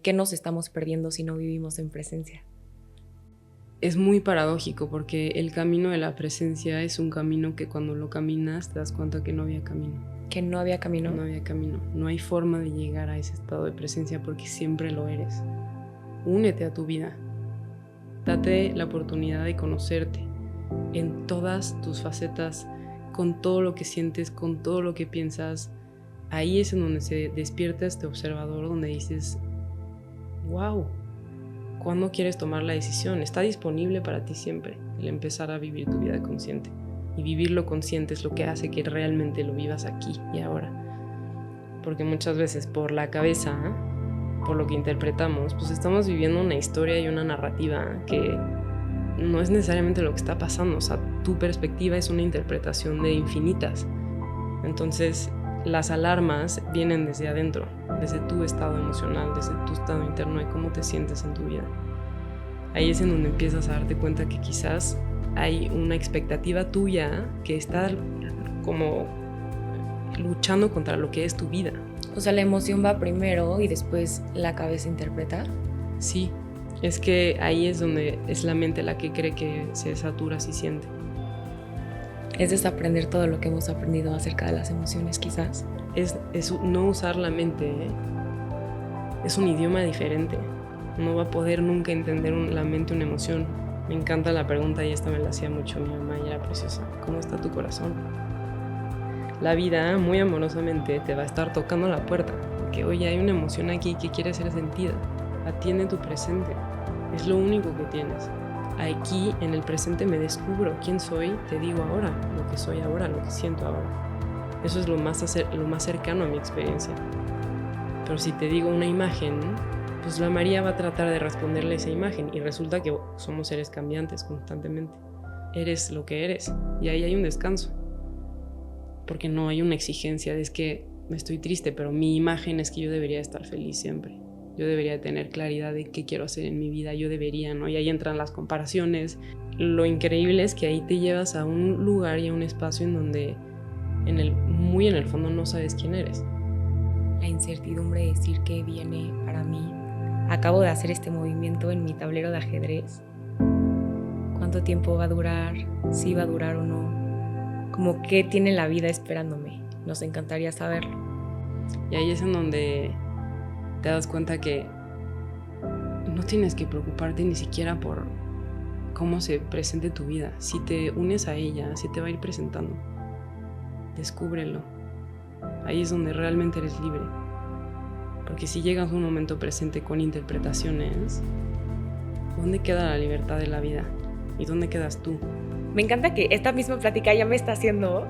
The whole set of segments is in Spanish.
qué nos estamos perdiendo si no vivimos en presencia. Es muy paradójico porque el camino de la presencia es un camino que cuando lo caminas te das cuenta que no había camino. Que no había camino. No había camino. No hay forma de llegar a ese estado de presencia porque siempre lo eres. Únete a tu vida. Date la oportunidad de conocerte en todas tus facetas, con todo lo que sientes, con todo lo que piensas. Ahí es en donde se despierta este observador, donde dices, wow, ¿cuándo quieres tomar la decisión? Está disponible para ti siempre el empezar a vivir tu vida consciente. Y vivirlo consciente es lo que hace que realmente lo vivas aquí y ahora. Porque muchas veces por la cabeza, por lo que interpretamos, pues estamos viviendo una historia y una narrativa que no es necesariamente lo que está pasando. O sea, tu perspectiva es una interpretación de infinitas. Entonces, las alarmas vienen desde adentro, desde tu estado emocional, desde tu estado interno de cómo te sientes en tu vida. Ahí es en donde empiezas a darte cuenta que quizás hay una expectativa tuya que está como luchando contra lo que es tu vida. O sea, la emoción va primero y después la cabeza interpreta. Sí, es que ahí es donde es la mente la que cree que se satura si siente. Es desaprender todo lo que hemos aprendido acerca de las emociones, quizás. Es no usar la mente, es un idioma diferente. No va a poder nunca entender la mente una emoción. Me encanta la pregunta y esta me la hacía mucho mi mamá y era preciosa. ¿Cómo está tu corazón? La vida, muy amorosamente, te va a estar tocando la puerta. Porque, oye, hay una emoción aquí que quiere ser sentida. Atiende tu presente. Es lo único que tienes. Aquí, en el presente, me descubro quién soy, te digo ahora, lo que soy ahora, lo que siento ahora. Eso es lo más cercano a mi experiencia. Pero si te digo una imagen, pues la María va a tratar de responderle a esa imagen y resulta que somos seres cambiantes constantemente. Eres lo que eres y ahí hay un descanso. Porque no hay una exigencia de es que me estoy triste, pero mi imagen es que yo debería estar feliz siempre. Yo debería tener claridad de qué quiero hacer en mi vida, yo debería, ¿no? Y ahí entran las comparaciones. Lo increíble es que ahí te llevas a un lugar y a un espacio en donde muy en el fondo no sabes quién eres. La incertidumbre de decir qué viene para mí. Acabo de hacer este movimiento en mi tablero de ajedrez. ¿Cuánto tiempo va a durar? ¿Si va a durar o no? Como qué tiene la vida esperándome. Nos encantaría saberlo. Y ahí es en donde te das cuenta que no tienes que preocuparte ni siquiera por cómo se presente tu vida. Si te unes a ella, si te va a ir presentando. Descúbrelo. Ahí es donde realmente eres libre. Porque si llegas a un momento presente con interpretaciones, ¿dónde queda la libertad de la vida? ¿Y dónde quedas tú? Me encanta que esta misma plática ya me está haciendo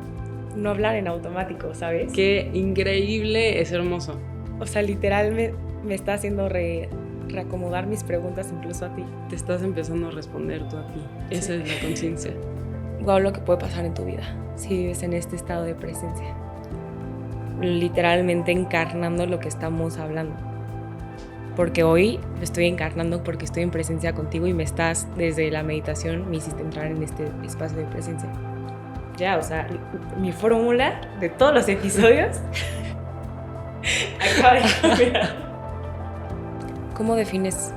no hablar en automático, ¿sabes? ¡Qué increíble! Es hermoso. O sea, literal me está haciendo reacomodar mis preguntas incluso a ti. Te estás empezando a responder tú a ti. Esa es la conciencia. Guau, lo que puede pasar en tu vida si vives en este estado de presencia. Literalmente encarnando lo que estamos hablando. Porque hoy lo estoy encarnando porque estoy en presencia contigo y desde la meditación, me hiciste entrar en este espacio de presencia. Ya, o sea, mi fórmula de todos los episodios acaba de cambiar. ¿Cómo defines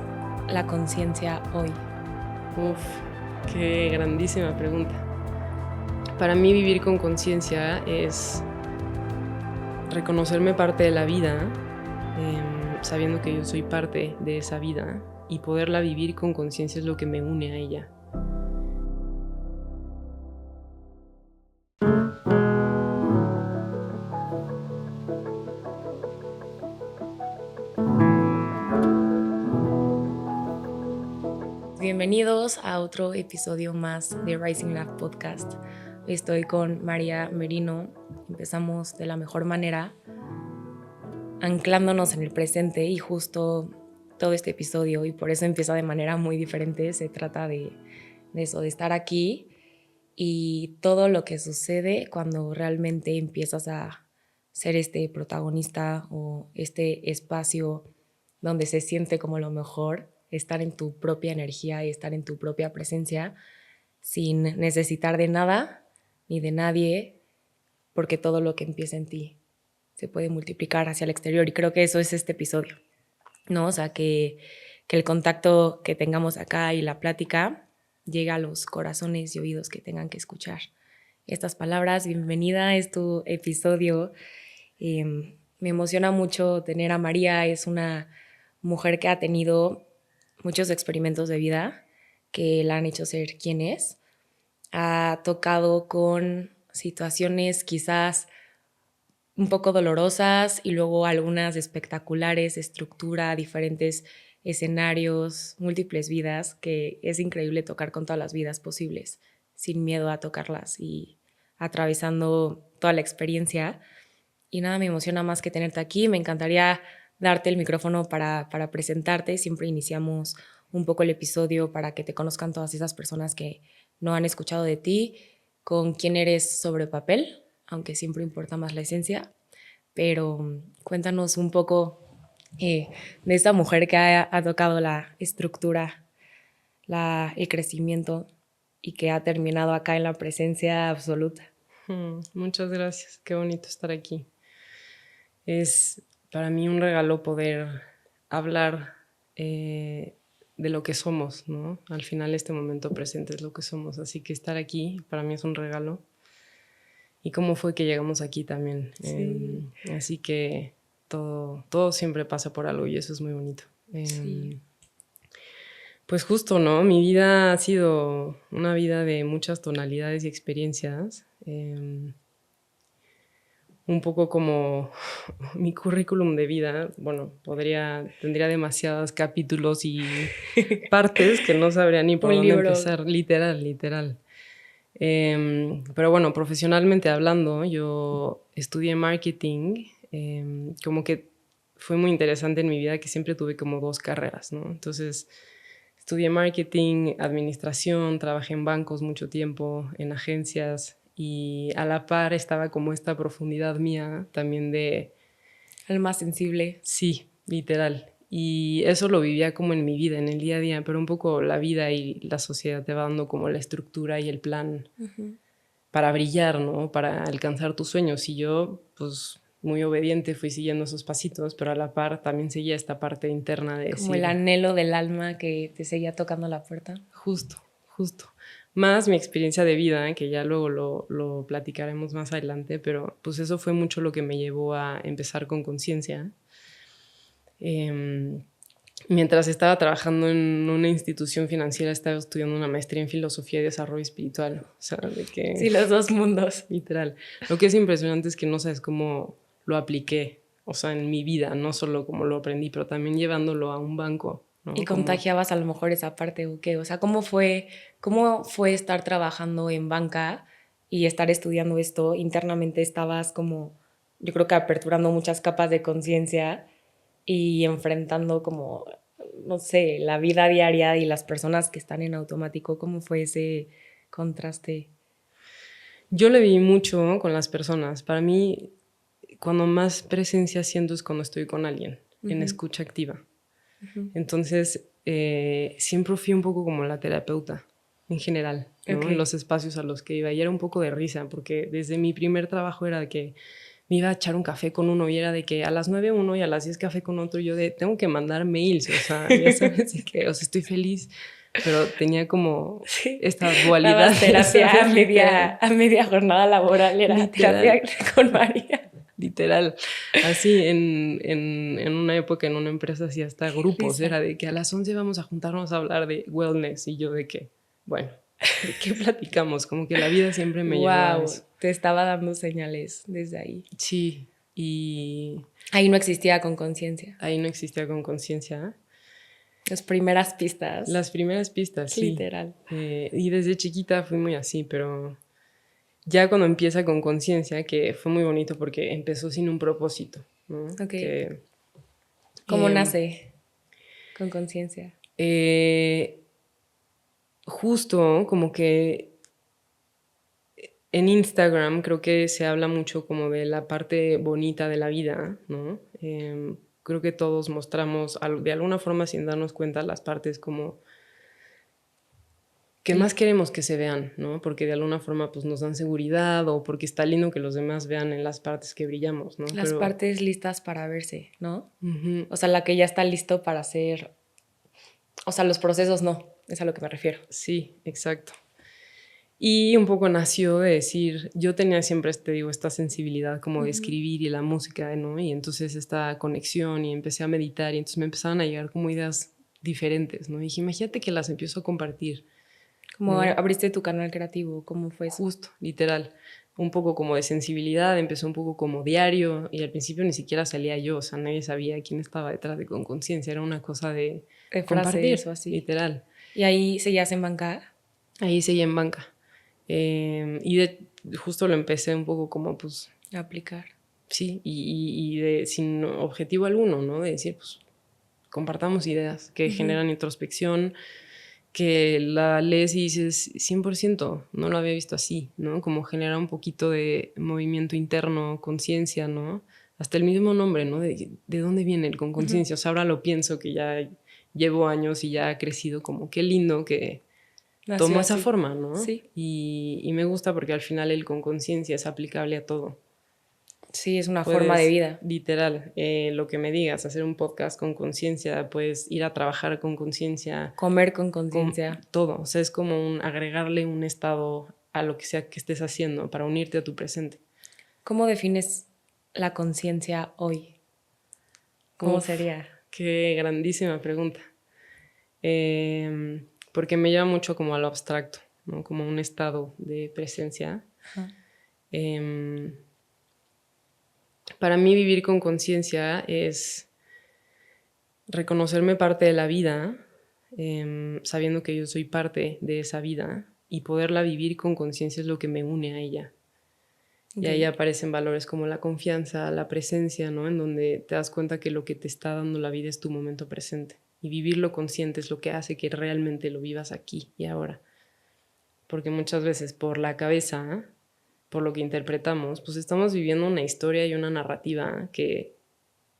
la conciencia hoy? Uf, qué grandísima pregunta. Para mí vivir con conciencia es reconocerme parte de la vida, sabiendo que yo soy parte de esa vida y poderla vivir con conciencia es lo que me une a ella. Bienvenidos a otro episodio más de Rising Love Podcast. Hoy estoy con María Merino. Empezamos de la mejor manera, anclándonos en el presente y justo todo este episodio, y por eso empieza de manera muy diferente, se trata de eso, de estar aquí y todo lo que sucede cuando realmente empiezas a ser este protagonista o este espacio donde se siente como lo mejor, estar en tu propia energía y estar en tu propia presencia sin necesitar de nada ni de nadie, porque todo lo que empieza en ti se puede multiplicar hacia el exterior y creo que eso es este episodio. ¿no? O sea, que el contacto que tengamos acá y la plática llegue a los corazones y oídos que tengan que escuchar estas palabras. Bienvenida, es tu episodio. Me emociona mucho tener a María, es una mujer que ha tenido muchos experimentos de vida que la han hecho ser quien es. Ha tocado con situaciones quizás un poco dolorosas y luego algunas espectaculares, estructura, diferentes escenarios, múltiples vidas, que es increíble tocar con todas las vidas posibles, sin miedo a tocarlas y atravesando toda la experiencia. Y nada, me emociona más que tenerte aquí. Me encantaría darte el micrófono para presentarte. Siempre iniciamos un poco el episodio para que te conozcan todas esas personas que no han escuchado de ti, con quién eres sobre papel, aunque siempre importa más la esencia. Pero cuéntanos un poco de esta mujer que ha tocado la estructura, el crecimiento y que ha terminado acá en la presencia absoluta. Muchas gracias, qué bonito estar aquí. Es para mí un regalo poder hablar de lo que somos, ¿no? Al final este momento presente es lo que somos, así que estar aquí para mí es un regalo. Y cómo fue que llegamos aquí también. Sí. Así que todo siempre pasa por algo y eso es muy bonito. Sí. Pues justo, ¿no? Mi vida ha sido una vida de muchas tonalidades y experiencias. Un poco como mi currículum de vida, bueno, tendría demasiados capítulos y partes que no sabría ni por dónde empezar, literal. Pero bueno, profesionalmente hablando, yo estudié marketing, como que fue muy interesante en mi vida que siempre tuve como 2 carreras, ¿no? Entonces, estudié marketing, administración, trabajé en bancos mucho tiempo, en agencias, y a la par estaba como esta profundidad mía también de... Alma sensible. Sí, literal. Y eso lo vivía como en mi vida, en el día a día, pero un poco la vida y la sociedad te va dando como la estructura y el plan para brillar, ¿no? Para alcanzar tus sueños. Y yo, pues, muy obediente fui siguiendo esos pasitos, pero a la par también seguía esta parte interna de Como decir... el anhelo del alma que te seguía tocando la puerta. Justo. Más mi experiencia de vida, que ya luego lo platicaremos más adelante, pero pues eso fue mucho lo que me llevó a empezar con conciencia. Mientras estaba trabajando en una institución financiera, estaba estudiando una maestría en filosofía y desarrollo espiritual. O sea, de que... Sí, los 2 mundos. Literal. Lo que es impresionante es que no sabes cómo lo apliqué, o sea, en mi vida, no solo cómo lo aprendí, pero también llevándolo a un banco, ¿no? Y contagiabas a lo mejor esa parte o qué. O sea, ¿cómo fue estar trabajando en banca y estar estudiando esto? Internamente estabas como, yo creo que aperturando muchas capas de conciencia y enfrentando como, no sé, la vida diaria y las personas que están en automático. ¿Cómo fue ese contraste? Yo le vi mucho con las personas. Para mí, cuando más presencia siento es cuando estoy con alguien, en escucha activa. Entonces, siempre fui un poco como la terapeuta, en general, ¿no? En los espacios a los que iba. Y era un poco de risa, porque desde mi primer trabajo era de que me iba a echar un café con uno y era de que a las 9 uno y a las 10 café con otro. Yo tengo que mandar mails, o sea, ya sabes, de que, o sea, estoy feliz, pero tenía como esta dualidad. Dabas terapia a media jornada laboral, era terapia con María. Literal, así en una época en una empresa hacía hasta grupos, era de que a las 11 vamos a juntarnos a hablar de wellness y yo de que, bueno, ¿de qué platicamos? Como que la vida siempre me llevó a eso. Te estaba dando señales desde ahí. Sí, y... Ahí no existía con conciencia. Ahí no existía con conciencia. Las primeras pistas. Las primeras pistas, sí. Literal. Y desde chiquita fui muy así, pero... Ya cuando empieza con conciencia, que fue muy bonito porque empezó sin un propósito, ¿no? Ok. ¿Cómo nace con conciencia? Justo como que en Instagram creo que se habla mucho como de la parte bonita de la vida, ¿no? Creo que todos mostramos de alguna forma sin darnos cuenta las partes como ¿Qué más queremos que se vean, no? Porque de alguna forma pues nos dan seguridad o porque está lindo que los demás vean en las partes que brillamos, ¿no? Las partes listas para verse, ¿no? Uh-huh. O sea, la que ya está listo para hacer... O sea, los procesos no, es a lo que me refiero. Sí, exacto. Y un poco nació de decir, yo tenía siempre, esta sensibilidad como de escribir y la música, ¿no? Y entonces esta conexión y empecé a meditar y entonces me empezaban a llegar como ideas diferentes, ¿no? Y dije, imagínate que las empiezo a compartir. Como ¿no? abriste tu canal creativo, ¿cómo fue eso? Justo, literal. Un poco como de sensibilidad, empezó un poco como diario y al principio ni siquiera salía yo, o sea, nadie sabía quién estaba detrás de Con Conciencia, era una cosa de compartir, frases o así. literal. ¿Y ahí seguías en banca? Ahí seguía en banca. Justo lo empecé un poco como pues... A aplicar. Sí, y sin objetivo alguno, ¿no? De decir, pues, compartamos ideas que generan introspección, que la lees y dices 100%, no lo había visto así, ¿no? Como genera un poquito de movimiento interno, conciencia, ¿no? Hasta el mismo nombre, ¿no? De dónde viene el Con Conciencia. O sea, ahora lo pienso que ya llevo años y ya ha crecido, como qué lindo que tomó esa forma, ¿no? Sí. Y me gusta porque al final el Con Conciencia es aplicable a todo. Sí, es una forma de vida. Literal, lo que me digas, hacer un podcast con conciencia, puedes ir a trabajar con conciencia. Comer con conciencia. Todo, o sea, es como agregarle un estado a lo que sea que estés haciendo para unirte a tu presente. ¿Cómo defines la conciencia hoy? ¿Cómo sería? Qué grandísima pregunta. Porque me lleva mucho como a lo abstracto, ¿no? Como un estado de presencia. Para mí vivir con conciencia es reconocerme parte de la vida, sabiendo que yo soy parte de esa vida y poderla vivir con conciencia es lo que me une a ella. Y ahí aparecen valores como la confianza, la presencia, ¿no? En donde te das cuenta que lo que te está dando la vida es tu momento presente. Y vivirlo consciente es lo que hace que realmente lo vivas aquí y ahora. Porque muchas veces por la cabeza, por lo que interpretamos, pues estamos viviendo una historia y una narrativa que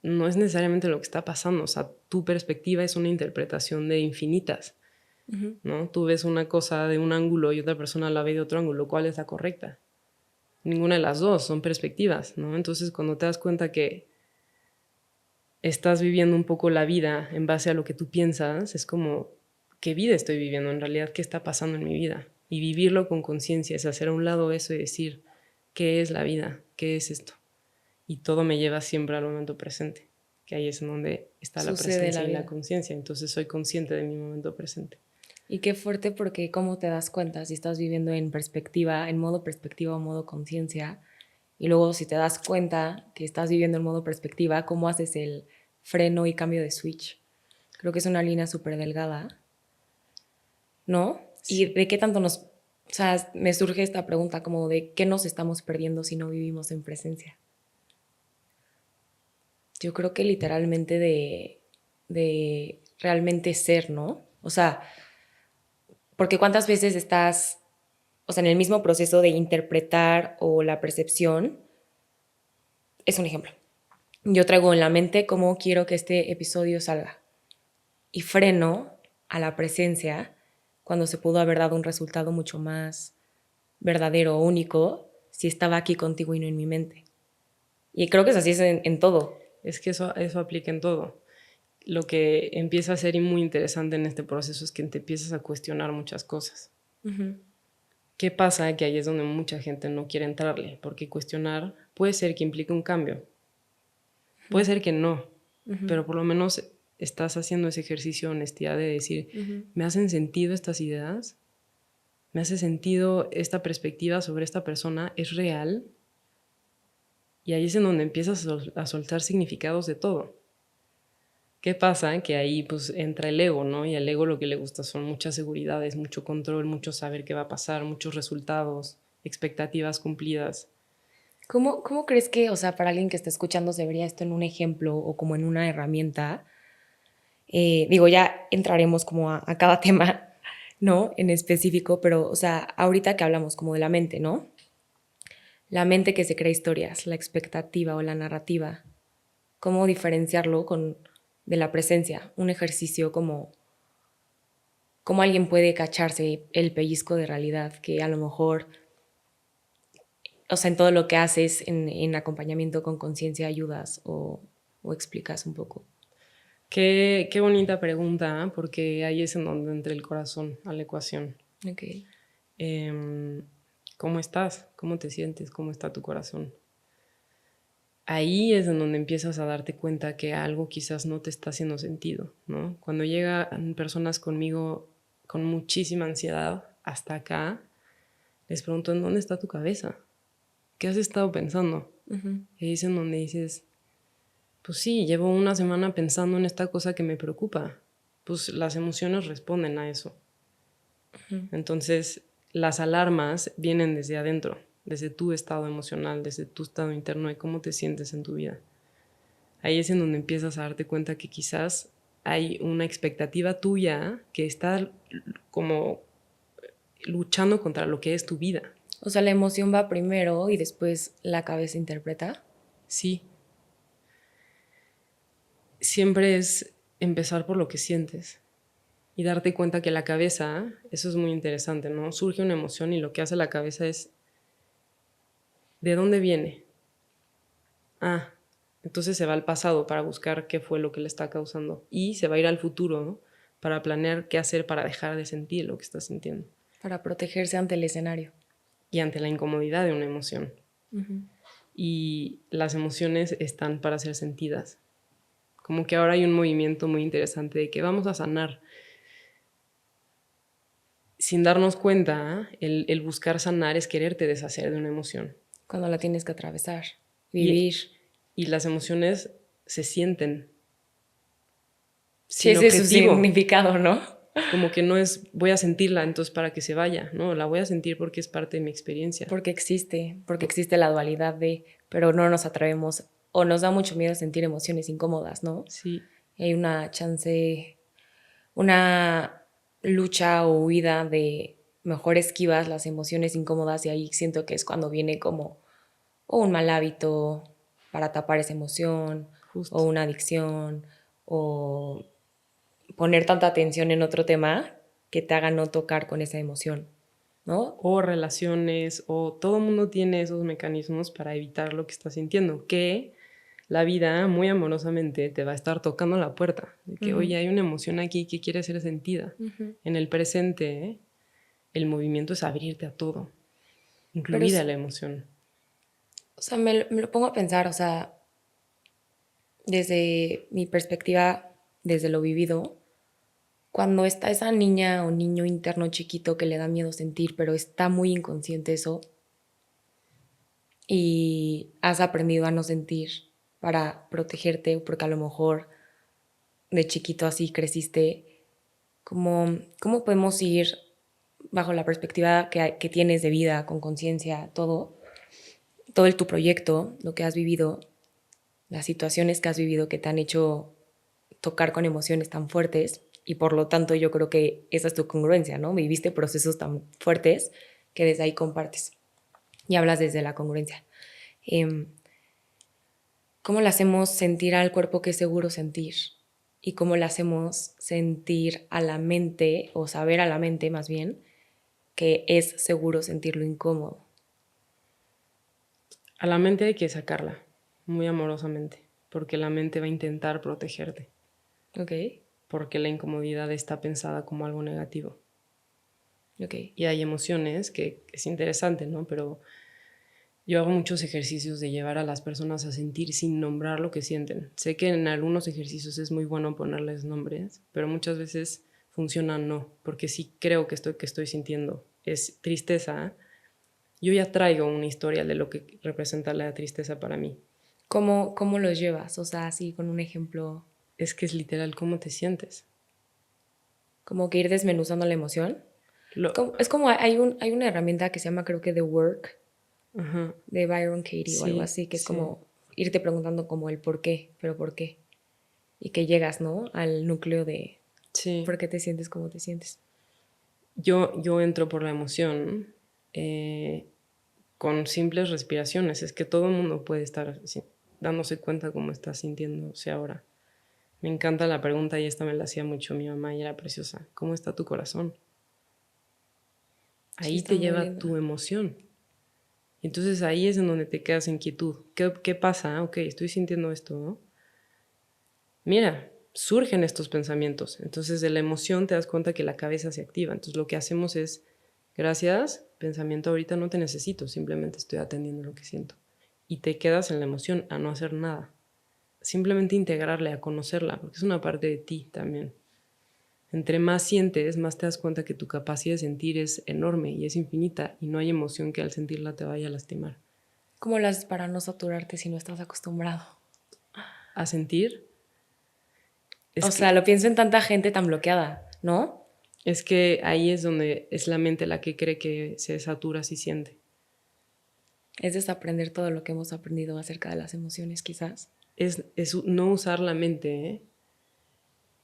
no es necesariamente lo que está pasando. O sea, tu perspectiva es una interpretación de infinitas, ¿no? Tú ves una cosa de un ángulo y otra persona la ve de otro ángulo. ¿Cuál es la correcta? Ninguna de las dos, son perspectivas, ¿no? Entonces, cuando te das cuenta que estás viviendo un poco la vida en base a lo que tú piensas, es como, ¿qué vida estoy viviendo? En realidad, ¿qué está pasando en mi vida? Y vivirlo con conciencia es hacer a un lado eso y decir, ¿qué es la vida? ¿Qué es esto? Y todo me lleva siempre al momento presente, que ahí es en donde está la presencia y la conciencia. Entonces, soy consciente de mi momento presente. Y qué fuerte, porque cómo te das cuenta si estás viviendo en perspectiva, en modo perspectiva o modo conciencia, y luego si te das cuenta que estás viviendo en modo perspectiva, cómo haces el freno y cambio de switch. Creo que es una línea súper delgada, ¿no? Sí. ¿Y de qué tanto nos... O sea, me surge esta pregunta como de qué nos estamos perdiendo si no vivimos en presencia. Yo creo que literalmente de realmente ser, ¿no? O sea... Porque cuántas veces estás, o sea, en el mismo proceso de interpretar o la percepción, es un ejemplo. Yo traigo en la mente cómo quiero que este episodio salga y freno a la presencia cuando se pudo haber dado un resultado mucho más verdadero o único si estaba aquí contigo y no en mi mente. Y creo que es así en todo. Es que eso aplica en todo. Lo que empieza a ser muy interesante en este proceso es que te empiezas a cuestionar muchas cosas. ¿Qué pasa? Que ahí es donde mucha gente no quiere entrarle, porque cuestionar puede ser que implique un cambio. Puede ser que no, pero por lo menos estás haciendo ese ejercicio de honestidad de decir, ¿me hacen sentido estas ideas? ¿Me hace sentido esta perspectiva sobre esta persona? ¿Es real? Y ahí es en donde empiezas a soltar significados de todo. ¿Qué pasa? Que ahí pues entra el ego, ¿no? Y al ego lo que le gusta son muchas seguridades, mucho control, mucho saber qué va a pasar, muchos resultados, expectativas cumplidas. ¿Cómo crees que, o sea, para alguien que está escuchando se vería esto en un ejemplo o como en una herramienta? Digo, ya entraremos como a cada tema, ¿no? En específico, pero, o sea, ahorita que hablamos como de la mente, ¿no? La mente que se crea historias, la expectativa o la narrativa. ¿Cómo diferenciarlo de la presencia? Un ejercicio como cómo alguien puede cacharse el pellizco de realidad que a lo mejor, o sea, en todo lo que haces en acompañamiento con conciencia ayudas o explicas un poco. Qué bonita pregunta, ¿eh? Porque ahí es en donde entra el corazón a la ecuación. Ok. ¿Cómo estás? ¿Cómo te sientes? ¿Cómo está tu corazón? Ahí es en donde empiezas a darte cuenta que algo quizás no te está haciendo sentido, ¿no? Cuando llegan personas conmigo con muchísima ansiedad hasta acá, les pregunto, ¿en dónde está tu cabeza? ¿Qué has estado pensando? Y es en donde dices, pues sí, llevo una semana pensando en esta cosa que me preocupa. Pues las emociones responden a eso. Entonces, las alarmas vienen desde adentro, desde tu estado emocional, desde tu estado interno de cómo te sientes en tu vida. Ahí es en donde empiezas a darte cuenta que quizás hay una expectativa tuya que está como luchando contra lo que es tu vida. O sea, la emoción va primero y después la cabeza interpreta. Sí. Siempre es empezar por lo que sientes y darte cuenta que la cabeza, eso es muy interesante, ¿no? Surge una emoción y lo que hace la cabeza es, ¿de dónde viene? Ah, entonces se va al pasado para buscar qué fue lo que le está causando y se va a ir al futuro, ¿no? Para planear qué hacer para dejar de sentir lo que está sintiendo. Para protegerse ante el escenario. Y ante la incomodidad de una emoción. Y las emociones están para ser sentidas. Como que ahora hay un movimiento muy interesante de que vamos a sanar. Sin darnos cuenta, el buscar sanar es quererte deshacer de una emoción. Cuando la tienes que atravesar, vivir. Y las emociones se sienten. Sí, ese es su significado, ¿no? Como que no es voy a sentirla entonces para que se vaya, no, la voy a sentir porque es parte de mi experiencia. Porque existe la dualidad de, pero no nos atrevemos o nos da mucho miedo sentir emociones incómodas, ¿no? Sí. Y hay una chance, una lucha o huida de mejor esquivas las emociones incómodas y ahí siento que es cuando viene como o un mal hábito para tapar esa emoción. Justo. O una adicción o poner tanta atención en otro tema que te haga no tocar con esa emoción, ¿no? O relaciones, o todo el mundo tiene esos mecanismos para evitar lo que estás sintiendo, que la vida muy amorosamente te va a estar tocando la puerta, de que, oye, hay una emoción aquí que quiere ser sentida. En el presente, el movimiento es abrirte a todo, incluida la emoción. O sea, me lo pongo a pensar, o sea, desde mi perspectiva, desde lo vivido, cuando está esa niña o niño interno chiquito que le da miedo sentir, pero está muy inconsciente eso, y has aprendido a no sentir para protegerte, porque a lo mejor de chiquito así creciste, ¿cómo podemos ir bajo la perspectiva que tienes de vida, con conciencia, todo tu proyecto, lo que has vivido, las situaciones que has vivido que te han hecho tocar con emociones tan fuertes y por lo tanto yo creo que esa es tu congruencia, ¿no? Viviste procesos tan fuertes que desde ahí compartes y hablas desde la congruencia. ¿Cómo le hacemos sentir al cuerpo que es seguro sentir? Y cómo le hacemos sentir a la mente, o saber a la mente más bien, que es seguro sentir lo incómodo. A la mente hay que sacarla muy amorosamente, porque la mente va a intentar protegerte. Ok. Porque la incomodidad está pensada como algo negativo. Ok. Y hay emociones que es interesante, ¿no? Pero yo hago muchos ejercicios de llevar a las personas a sentir sin nombrar lo que sienten. Sé que en algunos ejercicios es muy bueno ponerles nombres, pero muchas veces funciona no, porque sí creo que esto que estoy sintiendo es tristeza. Yo ya traigo una historia de lo que representa la tristeza para mí. ¿Cómo los llevas? O sea, así con un ejemplo. Es que es literal cómo te sientes. Como que ir desmenuzando la emoción. Es como hay una herramienta que se llama, creo que The Work, de Byron Katie o algo así, que es como irte preguntando como el por qué, pero por qué. Y que llegas, ¿no? Al núcleo de por qué te sientes como te sientes. Yo entro por la emoción con simples respiraciones. Es que todo el mundo puede estar dándose cuenta cómo está sintiéndose ahora. Me encanta la pregunta y esta me la hacía mucho mi mamá y era preciosa. ¿Cómo está tu corazón? Ahí Sí, está te muy lleva linda. tu emoción. Entonces ahí es en donde te quedas en quietud. ¿Qué pasa? Ok, estoy sintiendo esto, ¿no? Mira, surgen estos pensamientos. Entonces de la emoción te das cuenta que la cabeza se activa. Entonces lo que hacemos es, gracias, pensamiento, ahorita no te necesito, simplemente estoy atendiendo lo que siento. Y te quedas en la emoción a no hacer nada. Simplemente integrarle, a conocerla, porque es una parte de ti también. Entre más sientes, más te das cuenta que tu capacidad de sentir es enorme y es infinita y no hay emoción que al sentirla te vaya a lastimar. ¿Cómo lo haces para no saturarte si no estás acostumbrado? A sentir O es sea, que, lo pienso en tanta gente tan bloqueada, ¿no? es que ahí es donde es la mente la que cree que se satura si siente. Es desaprender todo lo que hemos aprendido acerca de las emociones, quizás. Es no usar la mente, ¿eh?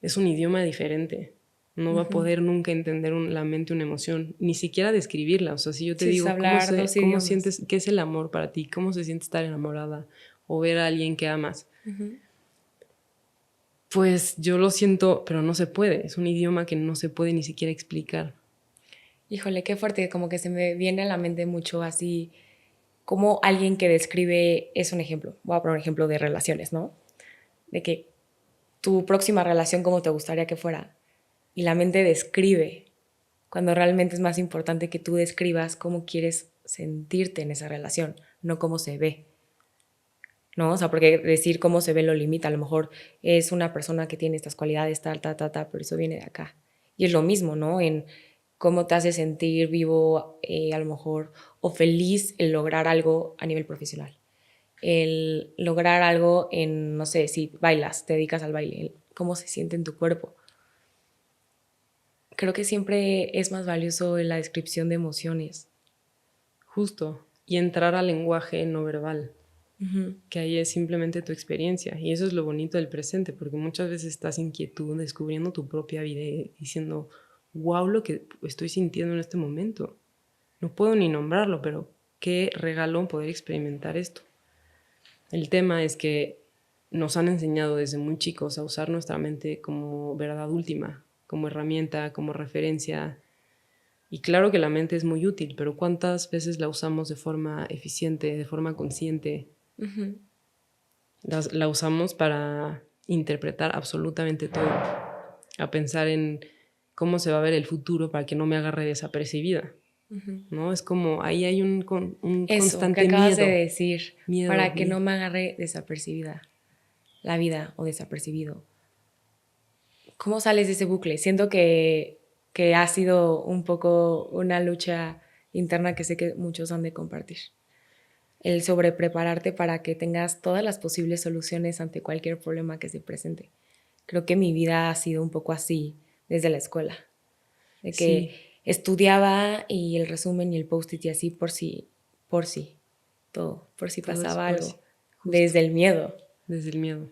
Es un idioma diferente. No va a poder nunca entender la mente una emoción, ni siquiera describirla. O sea, si yo te Sí, es digo, hablar dos ¿cómo idiomas. sientes, qué es el amor para ti? ¿Cómo se siente estar enamorada o ver a alguien que amas? Pues yo lo siento, pero no se puede. Es un idioma que no se puede ni siquiera explicar. Híjole, qué fuerte, como que se me viene a la mente mucho así, como alguien que describe, es un ejemplo, voy a poner un ejemplo de relaciones, ¿no? De que tu próxima relación, ¿cómo te gustaría que fuera? Y la mente describe, cuando realmente es más importante que tú describas cómo quieres sentirte en esa relación, no cómo se ve, ¿no? O sea, porque decir cómo se ve lo limita, a lo mejor es una persona que tiene estas cualidades, tal, tal, tal, tal, pero eso viene de acá. Y es lo mismo, ¿no? En cómo te hace sentir vivo, a lo mejor, o feliz el lograr algo a nivel profesional. El lograr algo en, no sé, si bailas, te dedicas al baile, cómo se siente en tu cuerpo. Creo que siempre es más valioso en la descripción de emociones. Justo. Y entrar al lenguaje no verbal, que ahí es simplemente tu experiencia. Y eso es lo bonito del presente, porque muchas veces estás inquietud, descubriendo tu propia vida y diciendo, wow, lo que estoy sintiendo en este momento. No puedo ni nombrarlo, pero qué regalo poder experimentar esto. El tema es que nos han enseñado desde muy chicos a usar nuestra mente como verdad última, como herramienta, como referencia. Y claro que la mente es muy útil, pero ¿cuántas veces la usamos de forma eficiente, de forma consciente? La usamos para interpretar absolutamente todo, a pensar en cómo se va a ver el futuro para que no me agarre desapercibida. ¿No? Es como ahí hay un Eso que constante acabas de miedo, decir, miedo, para que no miedo. me agarre desapercibida la vida o desapercibido. ¿Cómo sales de ese bucle? Siento que ha sido un poco una lucha interna que sé que muchos han de compartir. El sobreprepararte para que tengas todas las posibles soluciones ante cualquier problema que se presente. Creo que mi vida ha sido un poco así desde la escuela. De que Sí, estudiaba y el resumen y el post-it y así por si, todo, por si todo es pasaba por algo. sí, justo, Desde el miedo. desde el miedo.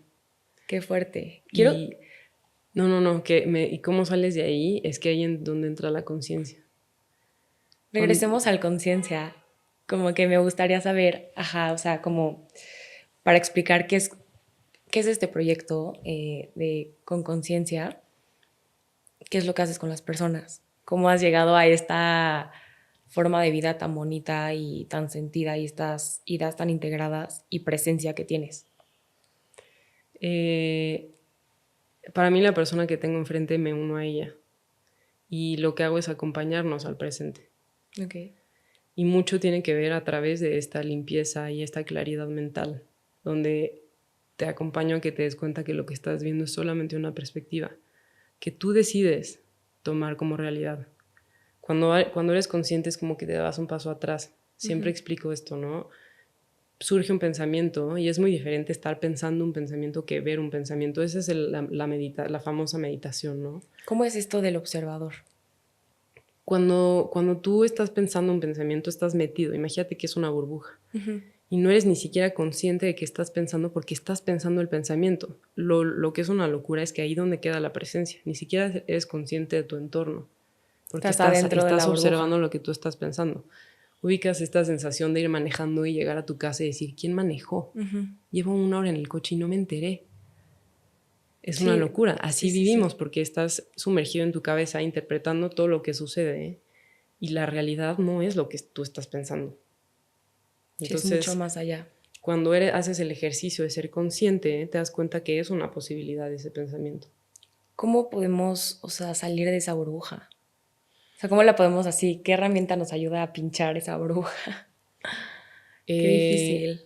Qué fuerte. Quiero, Y no, y cómo sales de ahí es que ahí en donde entra la conciencia. regresemos al conciencia. Como que me gustaría saber, ajá, o sea, como para explicar qué es este proyecto de Con Conciencia, qué es lo que haces con las personas, cómo has llegado a esta forma de vida tan bonita y tan sentida y estas ideas tan integradas y presencia que tienes. Eh, para mí la persona que tengo enfrente me uno a ella y lo que hago es acompañarnos al presente. Ok. Y mucho tiene que ver a través de esta limpieza y esta claridad mental, donde te acompaño a que te des cuenta que lo que estás viendo es solamente una perspectiva, que tú decides tomar como realidad. Cuando eres consciente es como que te das un paso atrás. Siempre explico esto, ¿no? Surge un pensamiento y es muy diferente estar pensando un pensamiento que ver un pensamiento. Esa es la famosa meditación, ¿no? ¿Cómo es esto del observador? Cuando tú estás pensando un pensamiento, estás metido. Imagínate que es una burbuja. Y no eres ni siquiera consciente de que estás pensando porque estás pensando el pensamiento. Lo que es una locura es que ahí donde queda la presencia. Ni siquiera eres consciente de tu entorno porque Estás adentro de estás la burbuja. observando lo que tú estás pensando. Ubicas esta sensación de ir manejando y llegar a tu casa y decir, ¿quién manejó? Llevo 1 hora en el coche y no me enteré. Es Sí, una locura. Así sí, sí, vivimos sí. porque estás sumergido en tu cabeza interpretando todo lo que sucede y la realidad no es lo que tú estás pensando. Sí, es mucho Entonces, más allá. cuando haces el ejercicio de ser consciente, te das cuenta que es una posibilidad ese pensamiento. ¿Cómo podemos, o sea, salir de esa burbuja? O sea, ¿cómo la podemos así? ¿Qué herramienta nos ayuda a pinchar esa burbuja? Qué Eh, difícil.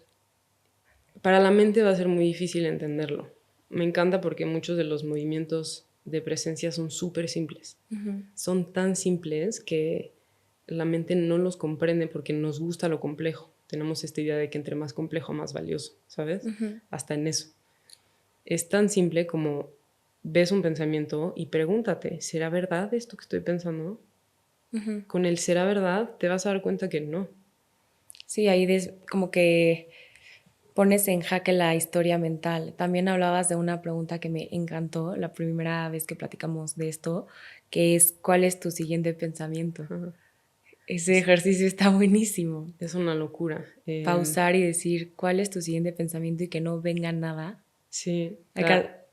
para la mente va a ser muy difícil entenderlo. Me encanta porque muchos de los movimientos de presencia son súper simples. Son tan simples que la mente no los comprende porque nos gusta lo complejo. Tenemos esta idea de que entre más complejo, más valioso, ¿sabes? Hasta en eso. Es tan simple como ves un pensamiento y pregúntate, ¿será verdad esto que estoy pensando? Con el será verdad te vas a dar cuenta que no. Sí, ahí como que pones en jaque la historia mental. También hablabas de una pregunta que me encantó la primera vez que platicamos de esto, que es ¿cuál es tu siguiente pensamiento? Ajá. Ese ejercicio está buenísimo. Es una locura. Pausar y decir ¿cuál es tu siguiente pensamiento? Y que no venga nada. Sí,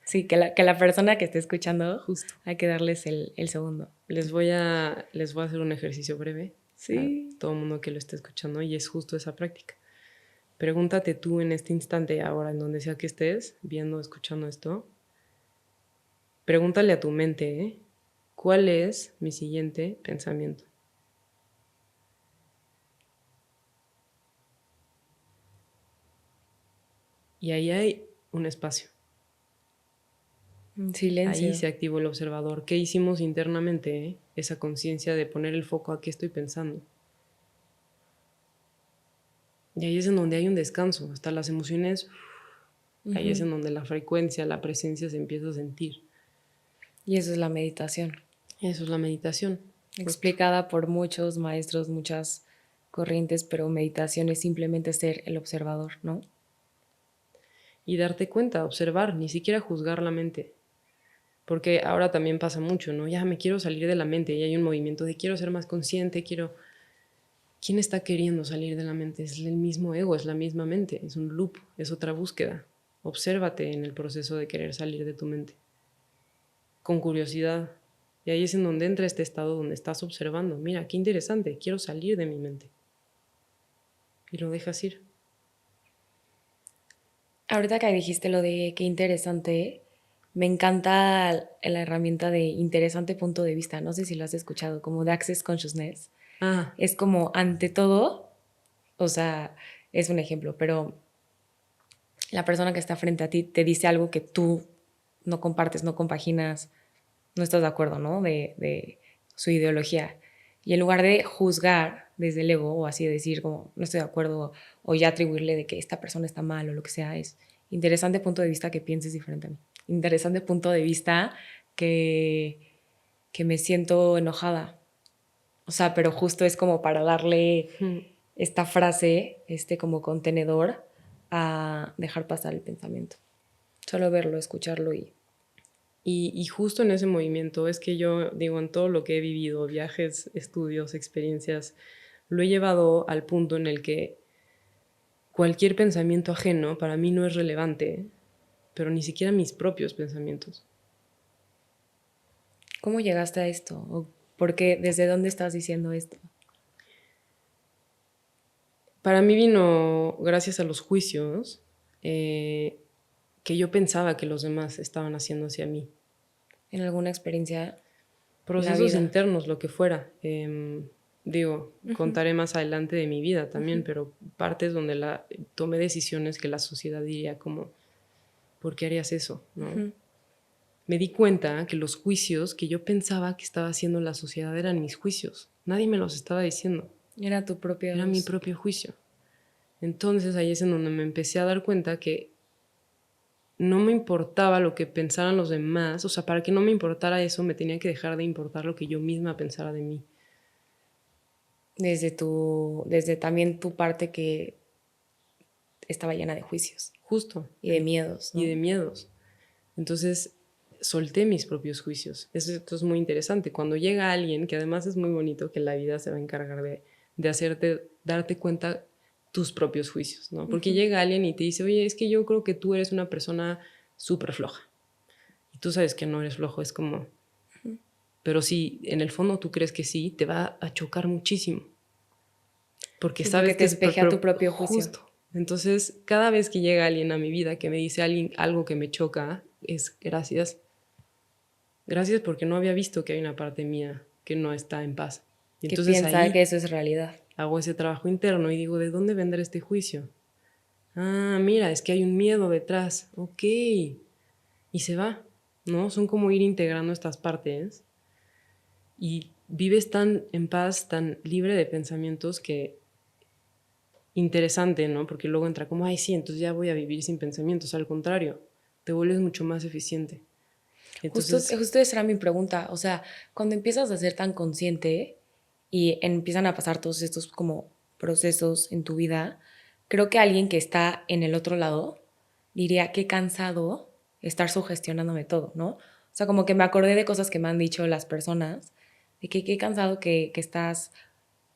Sí, que la persona que esté escuchando, justo. hay que darles el segundo. Les voy a hacer un ejercicio breve a Sí. todo el mundo que lo esté escuchando y es justo esa práctica. Pregúntate tú en este instante, ahora, en donde sea que estés, viendo, escuchando esto, pregúntale a tu mente, ¿cuál es mi siguiente pensamiento? Y ahí hay un espacio. Ahí Silencio. se activó el observador. ¿Qué hicimos internamente? Esa conciencia de poner el foco a qué estoy pensando. Y ahí es en donde hay un descanso. Hasta las emociones, ahí es en donde la frecuencia, la presencia se empieza a sentir. Y eso es la meditación. Eso es la meditación. Justo. Explicada por muchos maestros, muchas corrientes, pero meditación es simplemente ser el observador, ¿no? Y darte cuenta, observar, ni siquiera juzgar la mente. Porque ahora también pasa mucho, ¿no? Ya me quiero salir de la mente y hay un movimiento de quiero ser más consciente, quiero... ¿Quién está queriendo salir de la mente? Es el mismo ego, es la misma mente, es un loop, es otra búsqueda. Obsérvate en el proceso de querer salir de tu mente. Con curiosidad. Y ahí es en donde entra este estado donde estás observando. Mira, qué interesante, quiero salir de mi mente. Y lo dejas ir. Ahorita que dijiste lo de qué interesante, me encanta la herramienta de interesante punto de vista. No sé si lo has escuchado, como de Access Consciousness. Ah, Es como ante todo, o sea, es un ejemplo, pero la persona que está frente a ti te dice algo que tú no compartes, no compaginas, no estás de acuerdo, ¿no? De su ideología. Y en lugar de juzgar desde el ego o así decir como no estoy de acuerdo o ya atribuirle de que esta persona está mal o lo que sea, es interesante punto de vista que pienses diferente a mí. Interesante punto de vista que me siento enojada. O sea, pero justo es como para darle esta frase, este como contenedor a dejar pasar el pensamiento. Solo verlo, escucharlo y... y justo en ese movimiento es que yo digo, en todo lo que he vivido, viajes, estudios, experiencias, lo he llevado al punto en el que cualquier pensamiento ajeno para mí no es relevante, pero ni siquiera mis propios pensamientos. ¿Cómo llegaste a esto? ¿O por qué? ¿Desde dónde estás diciendo esto? Para mí vino gracias a los juicios que yo pensaba que los demás estaban haciendo hacia mí. ¿En alguna experiencia en la Procesos vida? internos, lo que fuera. Digo, contaré más adelante de mi vida también, pero partes donde tomé decisiones que la sociedad diría como, ¿por qué harías eso? ¿No? Me di cuenta que los juicios que yo pensaba que estaba haciendo la sociedad eran mis juicios. Nadie me los estaba diciendo. Era tu propia Era mi voz. propio juicio. Entonces ahí es en donde me empecé a dar cuenta que no me importaba lo que pensaran los demás. O sea, para que no me importara eso, me tenía que dejar de importar lo que yo misma pensara de mí. Desde también tu parte que estaba llena de juicios Justo. y de miedos, ¿no? Y de miedos. Entonces solté mis propios juicios. Esto es muy interesante. Cuando llega alguien, que además es muy bonito que la vida se va a encargar de hacerte, darte cuenta tus propios juicios, ¿no? Porque llega alguien y te dice, oye, es que yo creo que tú eres una persona súper floja. tú sabes que no eres flojo, es como... Pero si en el fondo tú crees que sí, te va a chocar muchísimo. Porque Sí, sabes porque te que es espeje a tu propio juicio. justo. Entonces, cada vez que llega alguien a mi vida que me dice algo que me choca, es gracias. Gracias porque no había visto que hay una parte mía que no está en paz. Y Que entonces piensa ahí que eso es realidad. hago ese trabajo interno y digo, ¿de dónde vendrá este juicio? Ah, mira, es que hay un miedo detrás. Ok. Y se va, ¿no? Son como ir integrando estas partes y vives tan en paz, tan libre de pensamientos que interesante, ¿no? Porque luego entra como, ay, sí, entonces ya voy a vivir sin pensamientos. Al contrario, te vuelves mucho más eficiente. Entonces, Justo esa era mi pregunta. O sea, cuando empiezas a ser tan consciente y empiezan a pasar todos estos como procesos en tu vida, creo que alguien que está en el otro lado diría, qué cansado estar sugestionándome todo, ¿no? O sea, como que me acordé de cosas que me han dicho las personas, de que qué cansado que estás,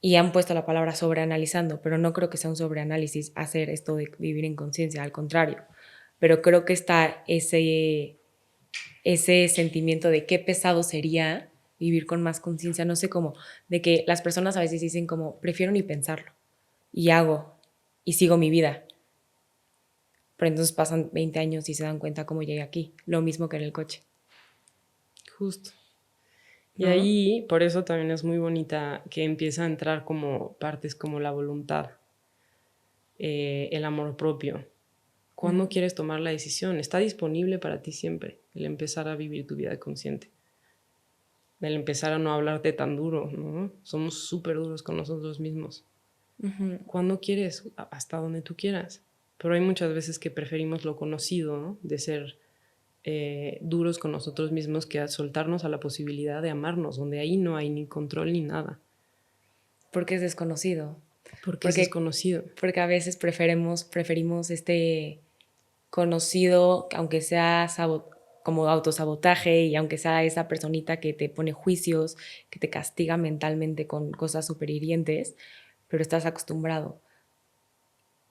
y han puesto la palabra sobreanalizando, pero no creo que sea un sobreanálisis hacer esto de vivir en conciencia, al contrario. Pero creo que está ese sentimiento de qué pesado sería vivir con más conciencia, no sé cómo, de que las personas a veces dicen como, prefiero ni pensarlo, y hago, y sigo mi vida. Pero entonces pasan 20 años y se dan cuenta cómo llegué aquí, lo mismo que en el coche. justo. Y ¿No? ahí, por eso también es muy bonita que empieza a entrar como partes como la voluntad, el amor propio. ¿Cuándo quieres tomar la decisión? Está disponible para ti siempre el empezar a vivir tu vida consciente. El empezar a no hablarte tan duro, ¿no? Somos súper duros con nosotros mismos. ¿Cuándo quieres? Hasta donde tú quieras. Pero hay muchas veces que preferimos lo conocido, ¿no? De ser duros con nosotros mismos que a soltarnos a la posibilidad de amarnos, donde ahí no hay ni control ni nada. Porque es desconocido. Porque es Porque, desconocido. porque a veces preferimos este conocido, aunque sea como autosabotaje y aunque sea esa personita que te pone juicios, que te castiga mentalmente con cosas súper hirientes, pero estás acostumbrado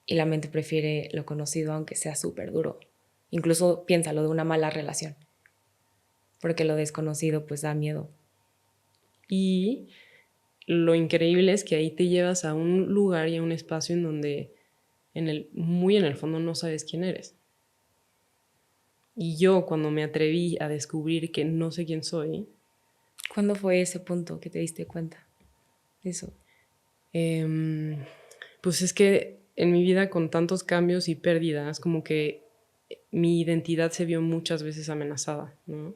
y la mente prefiere lo conocido aunque sea súper duro. Incluso piénsalo de una mala relación, porque lo desconocido pues da miedo. Y lo increíble es que ahí te llevas a un lugar y a un espacio en donde muy en el fondo no sabes quién eres. Y yo cuando me atreví a descubrir que no sé quién soy, ¿Cuándo fue ese punto que te diste cuenta de eso? pues es que en mi vida con tantos cambios y pérdidas, como que mi identidad se vio muchas veces amenazada, ¿no?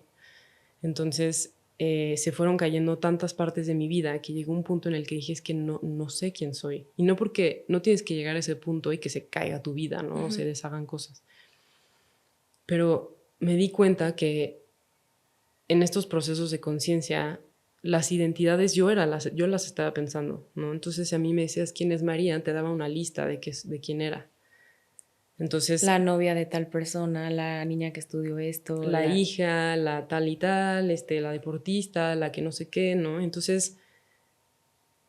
Entonces se fueron cayendo tantas partes de mi vida que llegó un punto en el que dije es que no sé quién soy. Y no porque no tienes que llegar a ese punto y que se caiga tu vida, ¿no? O se deshagan cosas. Pero me di cuenta que en estos procesos de conciencia las identidades yo las estaba pensando, ¿no? Entonces si a mí me decías quién es María, te daba una lista de quién era. Entonces La novia de tal persona, la niña que estudió esto, la hija, la tal y tal, la deportista, la que no sé qué, ¿no? Entonces,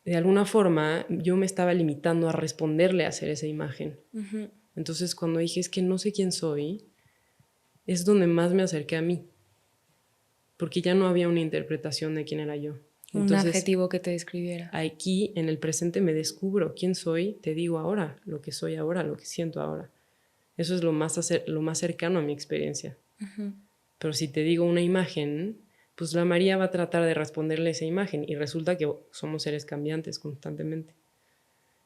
de alguna forma, yo me estaba limitando a responderle a hacer esa imagen. Entonces, cuando dije, es que no sé quién soy, es donde más me acerqué a mí, porque ya no había una interpretación de quién era yo. un Entonces, adjetivo que te describiera. aquí, en el presente, me descubro quién soy, te digo ahora, lo que soy ahora, lo que siento ahora. Eso es lo más cercano a mi experiencia. Pero si te digo una imagen, pues la María va a tratar de responderle a esa imagen y resulta que somos seres cambiantes constantemente.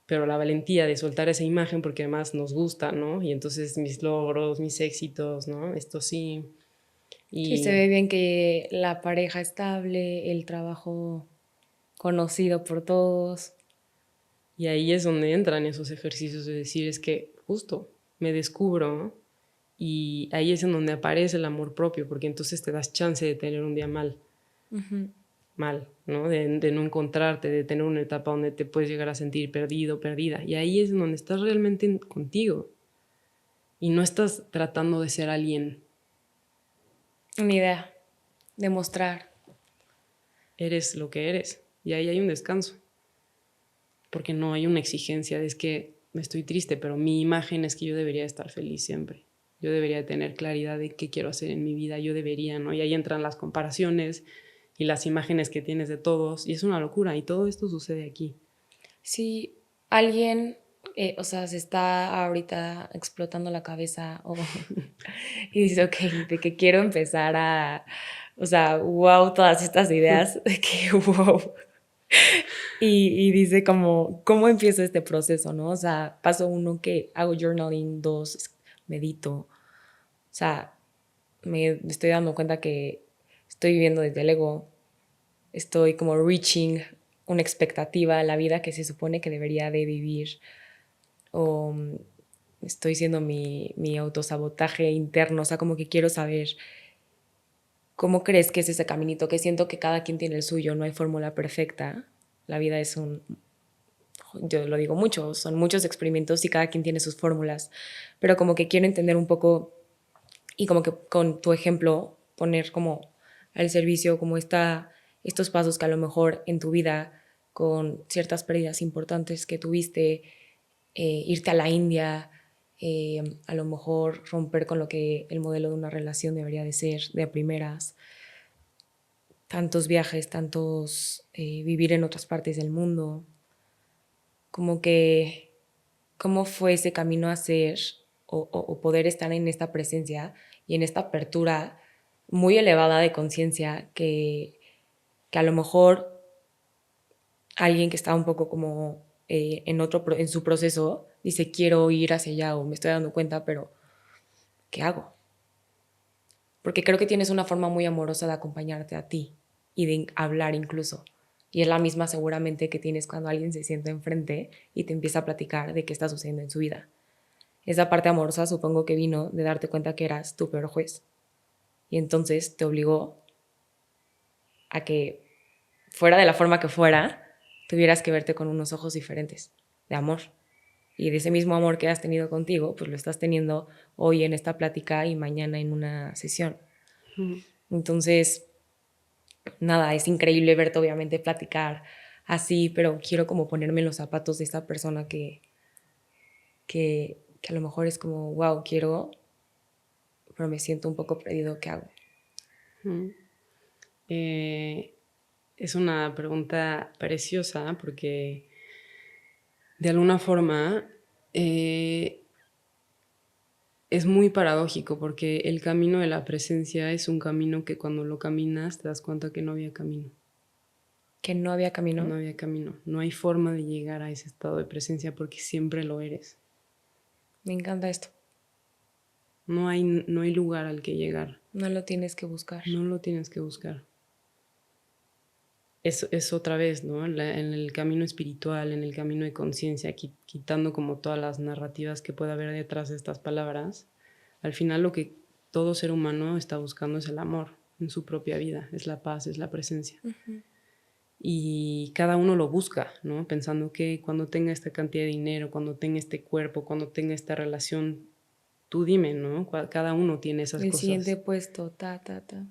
Pero la valentía de soltar esa imagen porque además nos gusta, ¿no? Y entonces mis logros, mis éxitos, ¿no? Esto sí. Sí, se Y, ve bien que la pareja estable, el trabajo conocido por todos. y ahí es donde entran esos ejercicios de decir, es que justo me descubro y ahí es en donde aparece el amor propio, porque entonces te das chance de tener un día mal, ¿no? De no encontrarte, de tener una etapa donde te puedes llegar a sentir perdido, perdida. Y ahí es donde estás realmente contigo. Y no estás tratando de ser alguien. Una idea, demostrar. Eres lo que eres. Y ahí hay un descanso. Porque no hay una exigencia de es que me estoy triste, pero mi imagen es que yo debería estar feliz siempre. yo debería tener claridad de qué quiero hacer en mi vida, yo debería, ¿no? Y ahí entran las comparaciones y las imágenes que tienes de todos, y es una locura, y todo esto sucede aquí. Si alguien, o sea, se está ahorita explotando la cabeza y dice, ok, de que quiero empezar o sea, wow, todas estas ideas, de que wow. Y dice como, ¿cómo empiezo este proceso, no? O sea, paso 1 que hago journaling, 2 medito. O sea, me estoy dando cuenta que estoy viviendo desde el ego, estoy como reaching una expectativa a la vida que se supone que debería de vivir, o estoy siendo mi autosabotaje interno, o sea, como que quiero saber cómo crees que es ese caminito, que siento que cada quien tiene el suyo, no hay fórmula perfecta, la vida es yo lo digo mucho, son muchos experimentos y cada quien tiene sus fórmulas, pero como que quiero entender un poco y como que con tu ejemplo poner como al servicio como estos pasos que a lo mejor en tu vida con ciertas pérdidas importantes que tuviste, irte a la India, a lo mejor romper con lo que el modelo de una relación debería de ser de a primeras, tantos viajes, vivir en otras partes del mundo, como que cómo fue ese camino a ser o poder estar en esta presencia y en esta apertura muy elevada de conciencia que a lo mejor alguien que está un poco como en su proceso dice quiero ir hacia allá o me estoy dando cuenta, pero ¿qué hago? Porque creo que tienes una forma muy amorosa de acompañarte a ti y de hablar incluso. Y es la misma seguramente que tienes cuando alguien se sienta enfrente y te empieza a platicar de qué está sucediendo en su vida. Esa parte amorosa supongo que vino de darte cuenta que eras tu peor juez. Y entonces te obligó a que, fuera de la forma que fuera, tuvieras que verte con unos ojos diferentes, de amor. Y de ese mismo amor que has tenido contigo, pues lo estás teniendo hoy en esta plática y mañana en una sesión. Entonces, nada, es increíble verte obviamente platicar así, pero quiero como ponerme en los zapatos de esta persona que a lo mejor es como, wow, quiero, pero me siento un poco perdido, ¿qué hago? Es una pregunta preciosa porque de alguna forma es muy paradójico porque el camino de la presencia es un camino que cuando lo caminas te das cuenta que no había camino. Que no había camino. No había camino. No hay forma de llegar a ese estado de presencia porque siempre lo eres. Me encanta esto. No hay lugar al que llegar. No lo tienes que buscar. No lo tienes que buscar. Es otra vez, ¿no? En el camino espiritual, en el camino de conciencia, quitando como todas las narrativas que pueda haber detrás de estas palabras, al final lo que todo ser humano está buscando es el amor en su propia vida, es la paz, es la presencia. Y cada uno lo busca, ¿no? Pensando que cuando tenga esta cantidad de dinero, cuando tenga este cuerpo, cuando tenga esta relación, tú dime, ¿no? Cada uno tiene esas cosas. El siguiente puesto,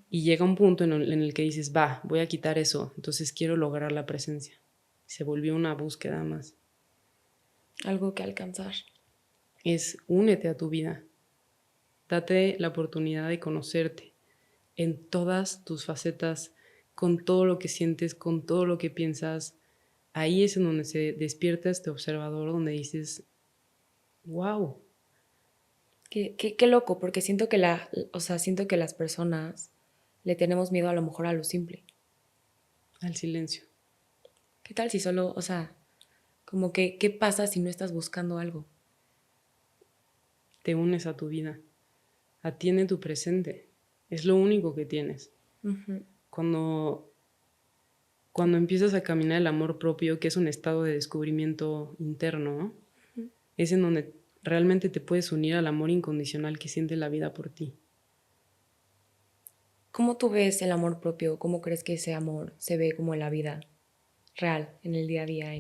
Y llega un punto en el que dices, va, voy a quitar eso, entonces quiero lograr la presencia. Se volvió una búsqueda más. Algo que alcanzar. Es únete a tu vida. Date la oportunidad de conocerte en todas tus facetas, con todo lo que sientes, con todo lo que piensas. Ahí es en donde se despierta este observador, donde dices, wow. Qué loco, porque siento que siento que las personas le tenemos miedo a lo mejor a lo simple. Al silencio. ¿Qué tal si solo, como que, ¿qué pasa si no estás buscando algo? Te unes a tu vida. Atiende tu presente. Es lo único que tienes. Cuando empiezas a caminar el amor propio, que es un estado de descubrimiento interno, es en donde realmente te puedes unir al amor incondicional que siente la vida por ti. ¿Cómo tú ves el amor propio? ¿Cómo crees que ese amor se ve como en la vida real, en el día a día,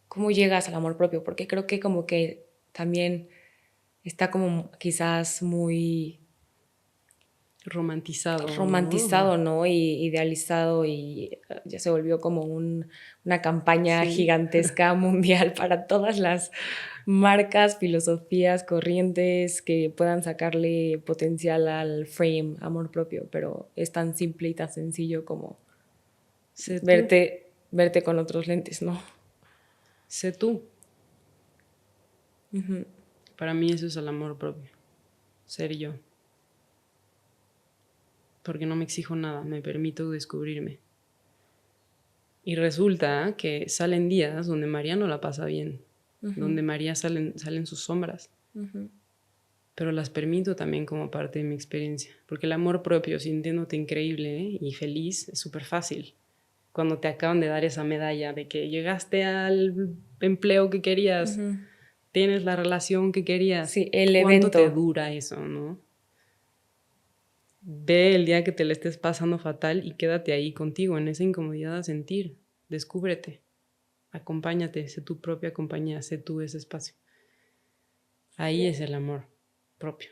¿Cómo llegas al amor propio? Porque creo que como que también está como quizás muy romantizado, ¿no? Y idealizado y ya se volvió como una campaña gigantesca mundial para todas las marcas, filosofías, corrientes que puedan sacarle potencial al frame, amor propio, pero es tan simple y tan sencillo como Sé tú. verte con otros lentes, ¿no? Sé tú. Ujú. Para mí eso es el amor propio. Ser yo. Porque no me exijo nada, me permito descubrirme. Y resulta que salen días donde María no la pasa bien, donde María salen sus sombras, pero las permito también como parte de mi experiencia, porque el amor propio, sintiéndote increíble y feliz, es súper fácil. Cuando te acaban de dar esa medalla de que llegaste al empleo que querías, tienes la relación que querías, Sí, el ¿cuánto te evento. dura eso, no? Ve el día que te le estés pasando fatal y quédate ahí contigo, en esa incomodidad a sentir. Descúbrete, acompáñate, sé tu propia compañía, sé tú ese espacio. Ahí es el amor propio.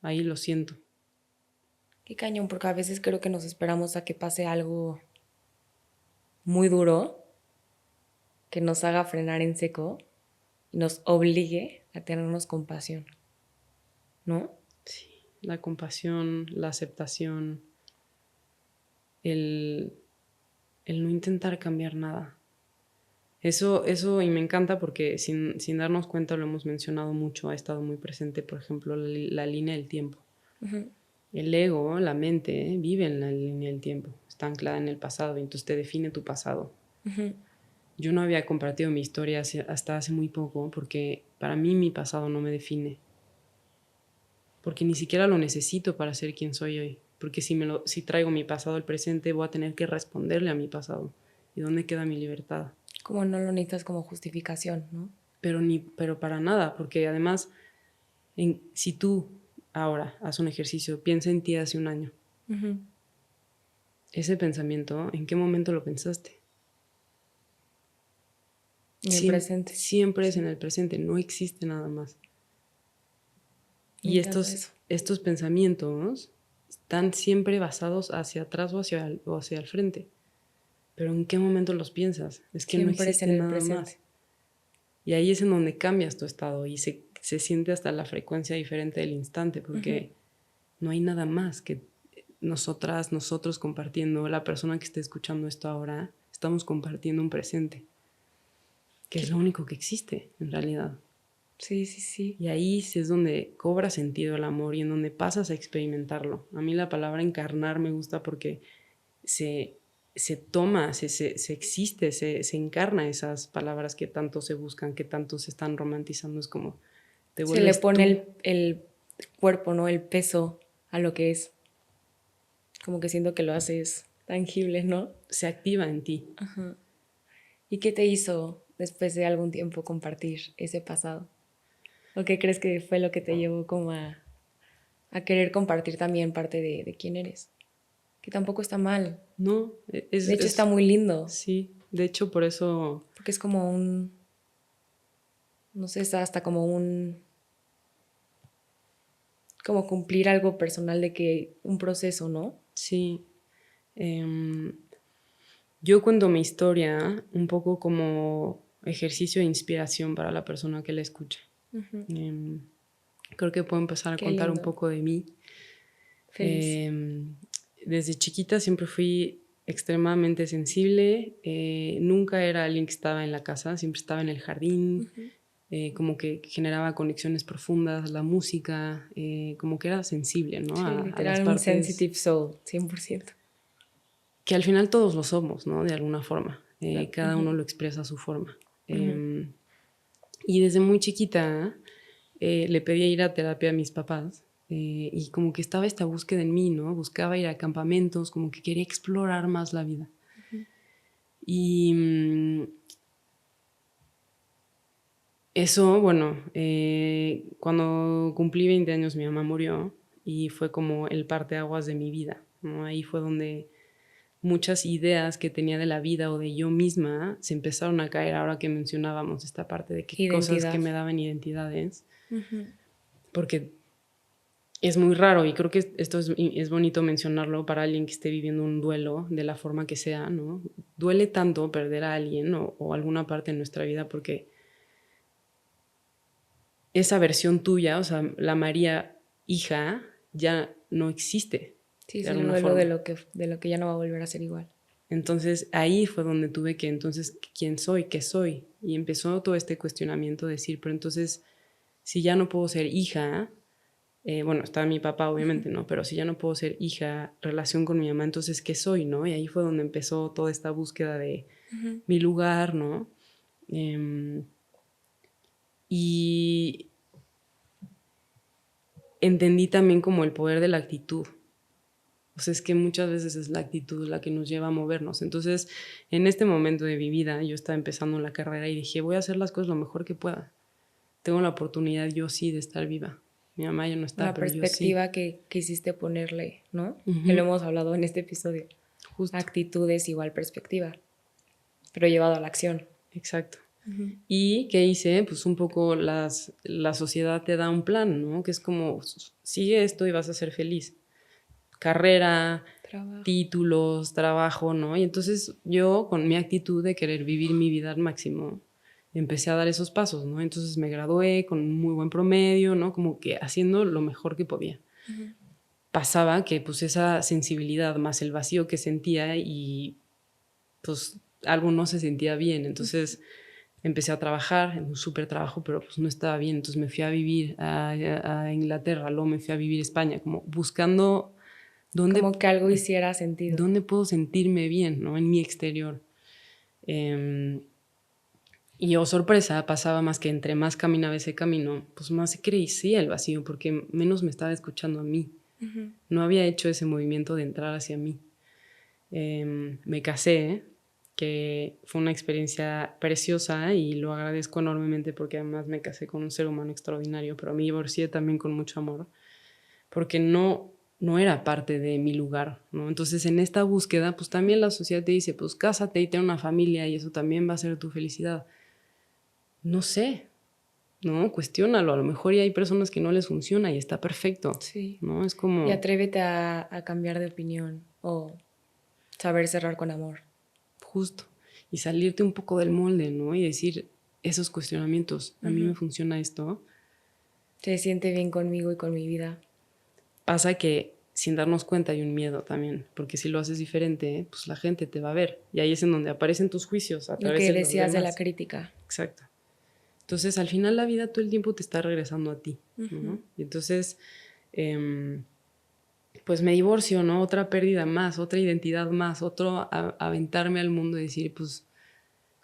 Ahí lo siento. Qué cañón, porque a veces creo que nos esperamos a que pase algo muy duro, que nos haga frenar en seco y nos obligue a tenernos compasión, ¿no? Sí, la compasión, la aceptación, el, el no intentar cambiar nada. Eso, y me encanta porque sin darnos cuenta lo hemos mencionado mucho, ha estado muy presente, por ejemplo, la línea del tiempo. El ego, la mente, vive en la línea del tiempo, está anclada en el pasado y entonces te define tu pasado. Yo no había compartido mi historia hasta hace muy poco porque para mí mi pasado no me define. Porque ni siquiera lo necesito para ser quien soy hoy. Porque si traigo mi pasado al presente, voy a tener que responderle a mi pasado. ¿Y dónde queda mi libertad? Como no lo necesitas como justificación, ¿no? Pero para nada, porque además, si tú ahora haces un ejercicio, piensa en ti hace un año. Ese pensamiento, ¿en qué momento lo pensaste? En el presente. Siempre es en el presente, no existe nada más. Me Y encanta eso. estos pensamientos están siempre basados hacia atrás o hacia el frente. Pero ¿en qué momento los piensas? Es que no Siempre es en existe el nada presente. más. Y ahí es en donde cambias tu estado y se siente hasta la frecuencia diferente del instante, porque no hay nada más que nosotros compartiendo, la persona que esté escuchando esto ahora, estamos compartiendo un presente, que es lo único que existe en realidad. Sí, sí, sí. Y ahí sí es donde cobra sentido el amor y en donde pasas a experimentarlo. A mí la palabra encarnar me gusta porque se toma, se existe, se encarna esas palabras que tanto se buscan, que tanto se están romantizando. Es como, te Se le vuelves pone tú. el cuerpo, ¿no? El peso a lo que es. Como que siento que lo haces tangible, ¿no? Se activa en ti. ¿Y qué te hizo después de algún tiempo compartir ese pasado? ¿O qué crees que fue lo que te llevó como a querer compartir también parte de quién eres? Que tampoco está mal. No, De hecho, está muy lindo. Sí, de hecho por eso... Porque es como un... No sé, está hasta como un... Como cumplir algo personal de que un proceso, ¿no? Sí. Yo cuento mi historia un poco como ejercicio de inspiración para la persona que la escucha. Creo que puedo empezar a Qué contar un lindo. poco de mí. Feliz. Desde chiquita siempre fui extremadamente sensible. Nunca era alguien que estaba en la casa, siempre estaba en el jardín. Como que generaba conexiones profundas, la música, como que era sensible, ¿no? Sí, A las literal, un partes sensitive soul, 100%. que al final todos lo somos, ¿no? De alguna forma. Cada uno lo expresa a su forma. Y desde muy chiquita le pedí ir a terapia a mis papás y como que estaba esta búsqueda en mí, ¿no? Buscaba ir a campamentos, como que quería explorar más la vida. Y eso, bueno, cuando cumplí 20 años mi mamá murió y fue como el parteaguas de mi vida, ¿no? Ahí fue donde muchas ideas que tenía de la vida o de yo misma se empezaron a caer ahora que mencionábamos esta parte de qué cosas que me daban identidades. Porque es muy raro y creo que esto es bonito mencionarlo para alguien que esté viviendo un duelo de la forma que sea, ¿no? Duele tanto perder a alguien o alguna parte de nuestra vida porque esa versión tuya, o sea, la María hija, ya no existe. Sí, es el duelo de lo que ya no va a volver a ser igual. Entonces ahí fue donde tuve que, entonces, ¿quién soy? ¿Qué soy? Y empezó todo este cuestionamiento de decir, pero entonces, si ya no puedo ser hija, bueno, estaba mi papá obviamente, ¿no? Pero si ya no puedo ser hija, relación con mi mamá, entonces, ¿qué soy, no? Y ahí fue donde empezó toda esta búsqueda de mi lugar, ¿no? Y entendí también como el poder de la actitud. O sea, es que muchas veces es la actitud la que nos lleva a movernos. Entonces, en este momento de mi vida, yo estaba empezando la carrera y dije, voy a hacer las cosas lo mejor que pueda. Tengo la oportunidad, yo sí, de estar viva. Mi mamá ya no está, Una pero yo sí. perspectiva que quisiste ponerle, ¿no? Que lo hemos hablado en este episodio. Justo. Actitud es igual perspectiva, pero llevado a la acción. Exacto. ¿Y qué hice? Pues un poco la sociedad te da un plan, ¿no? Que es como, sigue esto y vas a ser feliz. Carrera, títulos, trabajo, ¿no? Y entonces yo, con mi actitud de querer vivir mi vida al máximo, empecé a dar esos pasos, ¿no? Entonces me gradué con un muy buen promedio, ¿no? Como que haciendo lo mejor que podía. Pasaba que pues esa sensibilidad más el vacío que sentía y pues algo no se sentía bien. Entonces empecé a trabajar en un súper trabajo, pero pues no estaba bien. Entonces me fui a vivir a Inglaterra, luego me fui a vivir a España, como buscando dónde... Como que algo hiciera sentido. ¿Dónde puedo sentirme bien, ¿no? En mi exterior. Y oh, sorpresa, pasaba más que entre más caminaba ese camino, pues más se crecía el vacío, porque menos me estaba escuchando a mí. No había hecho ese movimiento de entrar hacia mí. Me casé, que fue una experiencia preciosa y lo agradezco enormemente porque además me casé con un ser humano extraordinario, pero me divorcié también con mucho amor, porque no era parte de mi lugar, ¿no? Entonces en esta búsqueda, pues también la sociedad te dice, pues cásate y ten una familia y eso también va a ser tu felicidad. No sé, ¿no? Cuestiónalo, a lo mejor ya hay personas que no les funciona y está perfecto, sí. ¿no? Es como... Y atrévete a cambiar de opinión o saber cerrar con amor. Justo. Y salirte un poco del molde, ¿no? Y decir esos cuestionamientos, a mí me funciona esto. Se siente bien conmigo y con mi vida. Pasa que sin darnos cuenta hay un miedo también, porque si lo haces diferente, pues la gente te va a ver. Y ahí es en donde aparecen tus juicios a través Lo que de los decías de demás. la crítica. Exacto. Entonces, al final la vida todo el tiempo te está regresando a ti, ¿no? Y entonces, pues me divorcio, ¿no? Otra pérdida más, otra identidad más, otro aventarme al mundo y decir, pues,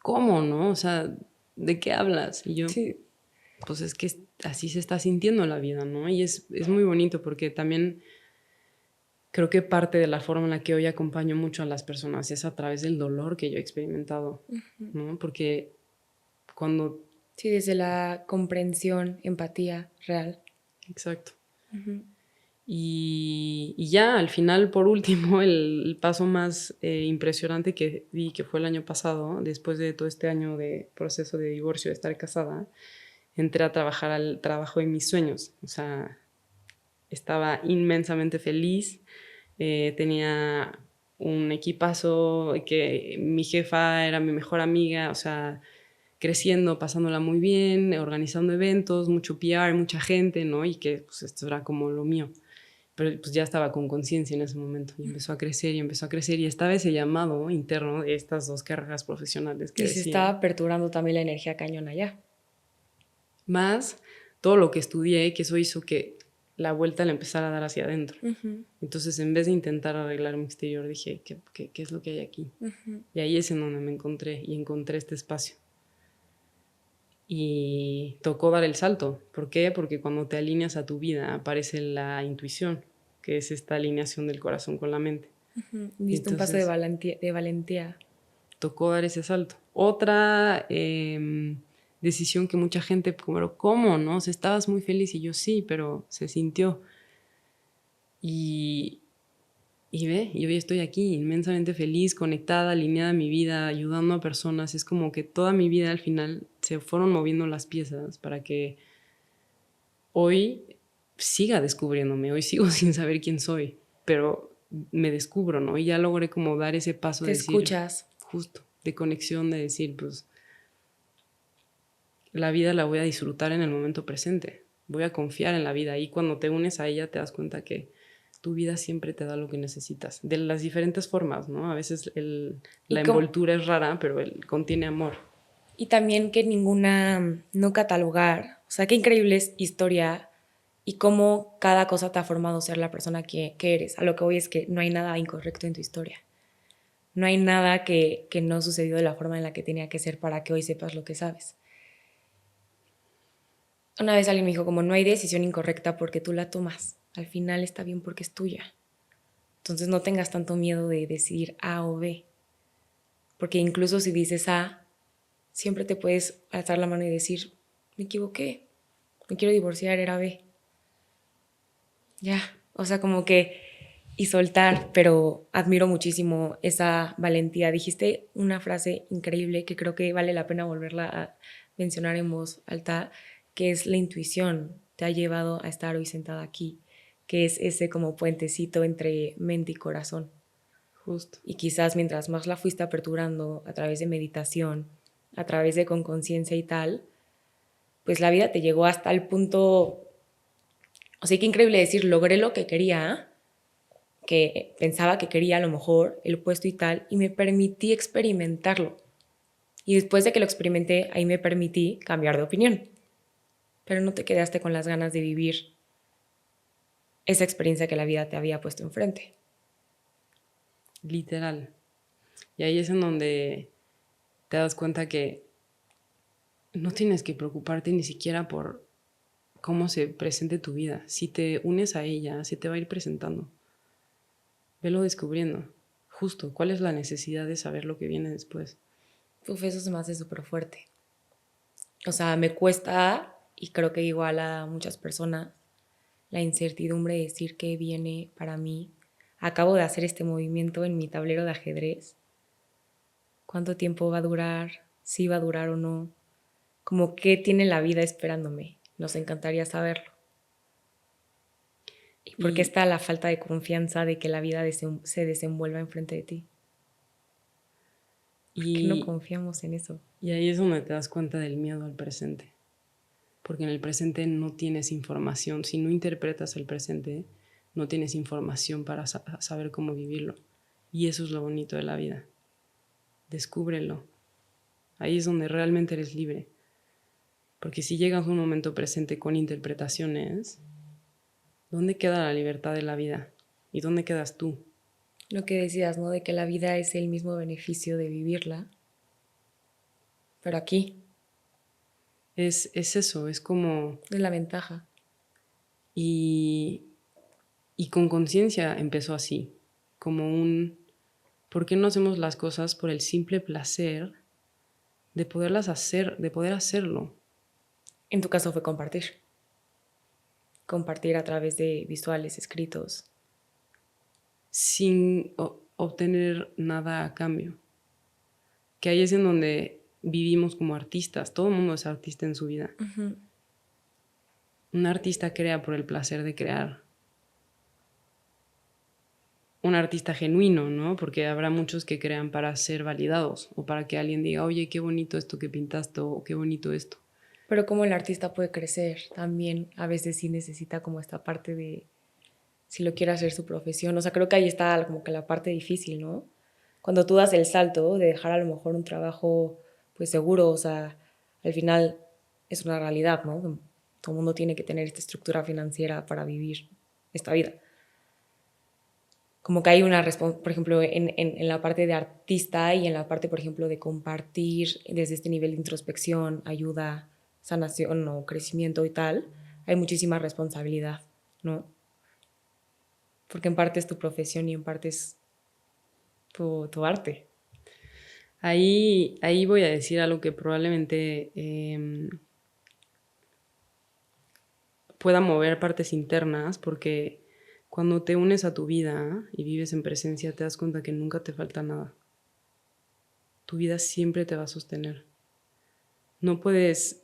¿cómo, no? O sea, ¿de qué hablas? Y yo, Sí. pues es que así se está sintiendo la vida, ¿no? Y es muy bonito porque también creo que parte de la forma en la que hoy acompaño mucho a las personas es a través del dolor que yo he experimentado, ¿no? Porque cuando... Sí, desde la comprensión, empatía real. Exacto. Y ya, al final, por último, el paso más impresionante que vi, que fue el año pasado, después de todo este año de proceso de divorcio, de estar casada, entré a trabajar al trabajo de mis sueños. O sea, estaba inmensamente feliz, tenía un equipazo, que mi jefa era mi mejor amiga, o sea, creciendo, pasándola muy bien, organizando eventos, mucho PR, mucha gente, ¿no? Y que pues esto era como lo mío. Pero pues ya estaba con conciencia en ese momento y empezó a crecer y empezó a crecer y estaba ese llamado interno de estas dos carreras profesionales que Y decía. se estaba aperturando también la energía cañona ya. Más todo lo que estudié, que eso hizo que la vuelta la empezara a dar hacia adentro. Entonces, en vez de intentar arreglar mi exterior, dije, ¿qué es lo que hay aquí? Y ahí es en donde me encontré y encontré este espacio. Y tocó dar el salto. ¿Por qué? Porque cuando te alineas a tu vida aparece la intuición, que es esta alineación del corazón con la mente. Diste un paso de valentía. Tocó dar ese salto. Otra decisión que mucha gente, pero ¿cómo? ¿No? O sea, estabas muy feliz y yo sí, pero se sintió. Y hoy estoy aquí inmensamente feliz, conectada, alineada a mi vida, ayudando a personas. Es como que toda mi vida al final se fueron moviendo las piezas para que hoy siga descubriéndome. Hoy sigo sin saber quién soy, pero me descubro, ¿no? Y ya logré como dar ese paso Te de decir... escuchas. Justo, de conexión, de decir, pues... la vida la voy a disfrutar en el momento presente. Voy a confiar en la vida y cuando te unes a ella te das cuenta que tu vida siempre te da lo que necesitas, de las diferentes formas, ¿no? A veces la envoltura es rara, pero contiene amor. Y también que no catalogar, o sea, qué increíble es historia y cómo cada cosa te ha formado ser la persona que eres. A lo que voy es que no hay nada incorrecto en tu historia. No hay nada que no sucedió de la forma en la que tenía que ser para que hoy sepas lo que sabes. Una vez alguien me dijo como no hay decisión incorrecta porque tú la tomas. Al final está bien porque es tuya. Entonces no tengas tanto miedo de decidir A o B. Porque incluso si dices A, siempre te puedes alzar la mano y decir, me equivoqué, me quiero divorciar, era B. Ya, o sea, como que y soltar, pero admiro muchísimo esa valentía. Dijiste una frase increíble que creo que vale la pena volverla a mencionar en voz alta, que es la intuición te ha llevado a estar hoy sentada aquí, que es ese como puentecito entre mente y corazón. Justo. Y quizás mientras más la fuiste aperturando a través de meditación, a través de con conciencia y tal, pues la vida te llegó hasta el punto, o sea, qué increíble decir, logré lo que quería, que pensaba que quería a lo mejor el puesto y tal, y me permití experimentarlo. Y después de que lo experimenté, ahí me permití cambiar de opinión. Pero no te quedaste con las ganas de vivir esa experiencia que la vida te había puesto enfrente. Literal. Y ahí es en donde te das cuenta que no tienes que preocuparte ni siquiera por cómo se presente tu vida. Si te unes a ella, se te va a ir presentando. Velo descubriendo. Justo, ¿cuál es la necesidad de saber lo que viene después? Uf, eso se me hace súper fuerte. O sea, me cuesta, y creo que igual a muchas personas, la incertidumbre de decir qué viene para mí. Acabo de hacer este movimiento en mi tablero de ajedrez. ¿Cuánto tiempo va a durar? ¿Si va a durar o no? Como qué tiene la vida esperándome. Nos encantaría saberlo. ¿Y por qué está la falta de confianza de que la vida se desenvuelva enfrente de ti? ¿Por qué no confiamos en eso? Y ahí es donde te das cuenta del miedo al presente. Porque en el presente no tienes información. Si no interpretas el presente, no tienes información para saber cómo vivirlo. Y eso es lo bonito de la vida. Descúbrelo. Ahí es donde realmente eres libre. Porque si llegas a un momento presente con interpretaciones, ¿dónde queda la libertad de la vida? ¿Y dónde quedas tú? Lo que decías, ¿no? De que la vida es el mismo beneficio de vivirla. Pero aquí. Es eso, es como... Es la ventaja. Y con conciencia empezó así, como ¿por qué no hacemos las cosas por el simple placer de poderlas hacer, de poder hacerlo? En tu caso fue compartir. Compartir a través de visuales, escritos. Sin obtener nada a cambio. Que ahí es en donde vivimos como artistas. Todo el mundo es artista en su vida. Uh-huh. Un artista crea por el placer de crear. Un artista genuino, ¿no? Porque habrá muchos que crean para ser validados o para que alguien diga, oye, qué bonito esto que pintaste o qué bonito esto. Pero como el artista puede crecer, también a veces sí necesita como esta parte de si lo quiere hacer su profesión. O sea, creo que ahí está como que la parte difícil, ¿no? Cuando tú das el salto de dejar a lo mejor un trabajo pues seguro, o sea, al final es una realidad, ¿no? Todo el mundo tiene que tener esta estructura financiera para vivir esta vida. Como que hay una por ejemplo, en la parte de artista y en la parte, por ejemplo, de compartir desde este nivel de introspección, ayuda, sanación o crecimiento y tal, hay muchísima responsabilidad, ¿no? Porque en parte es tu profesión y en parte es tu arte. Ahí voy a decir algo que probablemente pueda mover partes internas, porque cuando te unes a tu vida y vives en presencia, te das cuenta que nunca te falta nada. Tu vida siempre te va a sostener. No puedes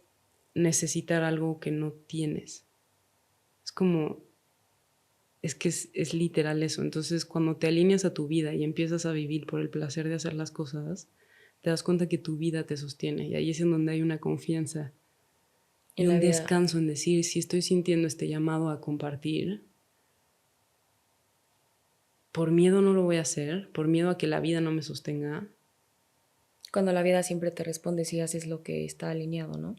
necesitar algo que no tienes. Es como... Es que es literal eso. Entonces, cuando te alineas a tu vida y empiezas a vivir por el placer de hacer las cosas, te das cuenta que tu vida te sostiene. Y ahí es en donde hay una confianza y un descanso en decir, si estoy sintiendo este llamado a compartir, por miedo no lo voy a hacer, por miedo a que la vida no me sostenga. Cuando la vida siempre te responde si haces lo que está alineado, ¿no?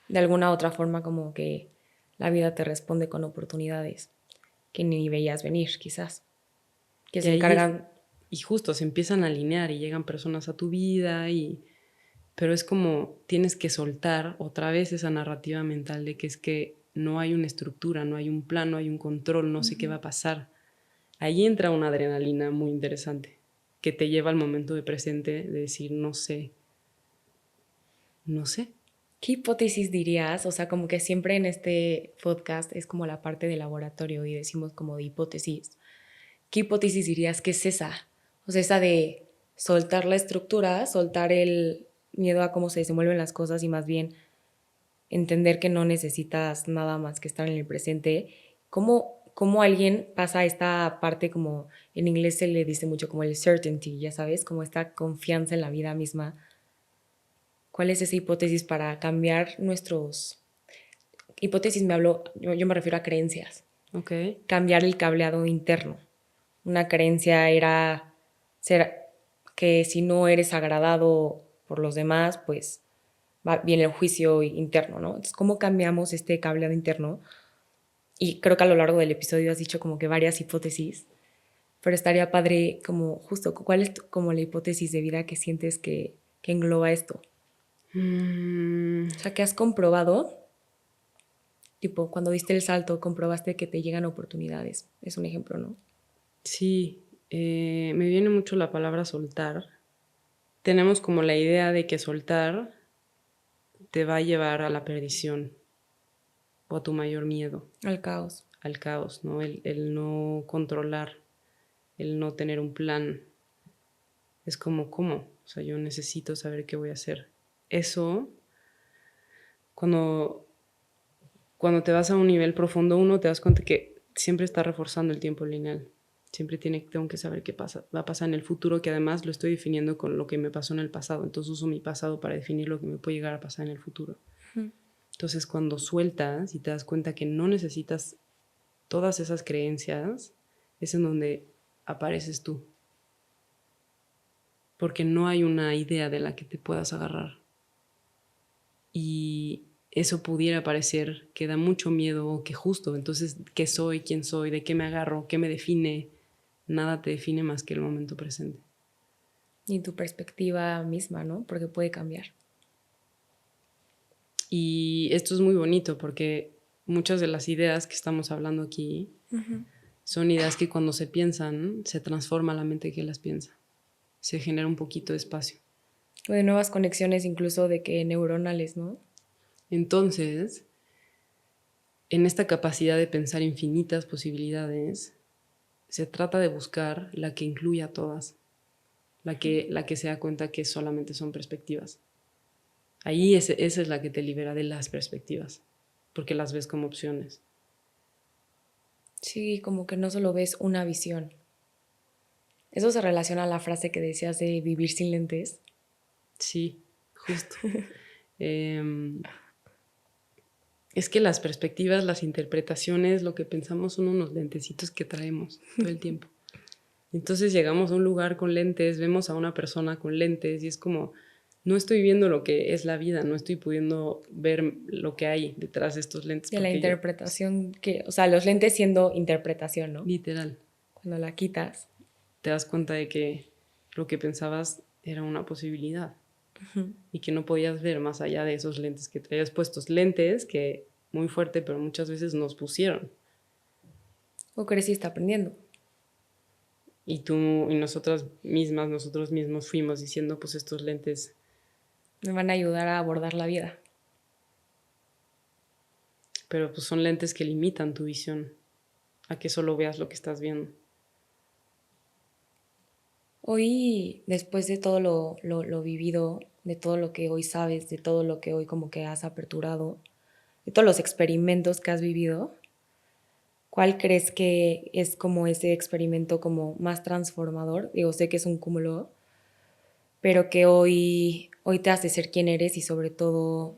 De alguna otra forma como que la vida te responde con oportunidades que ni veías venir, quizás. Que se encargan... Y justo se empiezan a alinear y llegan personas a tu vida pero es como tienes que soltar otra vez esa narrativa mental de que es que no hay una estructura, no hay un plan, no hay un control, no sé qué va a pasar. Ahí entra una adrenalina muy interesante que te lleva al momento de presente de decir no sé. ¿Qué hipótesis dirías? O sea, como que siempre en este podcast es como la parte de laboratorio y decimos como de hipótesis. ¿Qué hipótesis dirías que es esa? O sea, esa de soltar la estructura, soltar el miedo a cómo se desenvuelven las cosas y más bien entender que no necesitas nada más que estar en el presente. ¿Cómo alguien pasa a esta parte como en inglés se le dice mucho como el certainty, ya sabes, como esta confianza en la vida misma? ¿Cuál es esa hipótesis para cambiar nuestros... Hipótesis yo me refiero a creencias. Okay. Cambiar el cableado interno. Una creencia era que si no eres agradado por los demás, pues viene el juicio interno, ¿no? Entonces, ¿cómo cambiamos este cableado interno? Y creo que a lo largo del episodio has dicho como que varias hipótesis, pero estaría padre como justo, ¿cuál es como la hipótesis de vida que sientes que engloba esto? O sea, que has comprobado, tipo, cuando diste el salto, comprobaste que te llegan oportunidades. Es un ejemplo, ¿no? Sí, me viene mucho la palabra soltar. Tenemos como la idea de que soltar te va a llevar a la perdición o a tu mayor miedo. Al caos. Al caos, ¿no? El no controlar, el no tener un plan. Es como, ¿cómo? O sea, yo necesito saber qué voy a hacer. Eso, cuando te vas a un nivel profundo, uno te das cuenta que siempre está reforzando el tiempo lineal. Siempre tengo que saber qué va a pasar en el futuro, que además lo estoy definiendo con lo que me pasó en el pasado. Entonces uso mi pasado para definir lo que me puede llegar a pasar en el futuro. Entonces cuando sueltas y te das cuenta que no necesitas todas esas creencias, es en donde apareces tú. Porque no hay una idea de la que te puedas agarrar. Y eso pudiera parecer que da mucho miedo o que justo, entonces, ¿qué soy? ¿Quién soy? ¿De qué me agarro? ¿Qué me define? Nada te define más que el momento presente. Y tu perspectiva misma, ¿no? Porque puede cambiar. Y esto es muy bonito porque muchas de las ideas que estamos hablando aquí son ideas que cuando se piensan, se transforma la mente que las piensa. Se genera un poquito de espacio. O de nuevas conexiones incluso de que neuronales, ¿no? Entonces, en esta capacidad de pensar infinitas posibilidades, se trata de buscar la que incluya a todas, la que se da cuenta que solamente son perspectivas. Ahí esa es la que te libera de las perspectivas, porque las ves como opciones. Sí, como que no solo ves una visión. Eso se relaciona a la frase que decías de vivir sin lentes. Sí, justo. Es que las perspectivas, las interpretaciones, lo que pensamos son unos lentecitos que traemos todo el tiempo. Entonces llegamos a un lugar con lentes, vemos a una persona con lentes y es como, no estoy viendo lo que es la vida, no estoy pudiendo ver lo que hay detrás de estos lentes. De la interpretación o sea, los lentes siendo interpretación, ¿no? Literal. Cuando la quitas. Te das cuenta de que lo que pensabas era una posibilidad y que no podías ver más allá de esos lentes que traías puestos. Lentes que, muy fuerte, pero muchas veces nos pusieron. O creciste aprendiendo. Y tú y nosotros mismos fuimos diciendo, pues estos lentes me van a ayudar a abordar la vida. Pero pues son lentes que limitan tu visión a que solo veas lo que estás viendo. Hoy, después de todo lo vivido, de todo lo que hoy sabes, de todo lo que hoy como que has aperturado, de todos los experimentos que has vivido, ¿cuál crees que es como ese experimento como más transformador? Digo, sé que es un cúmulo, pero que hoy te hace ser quien eres y sobre todo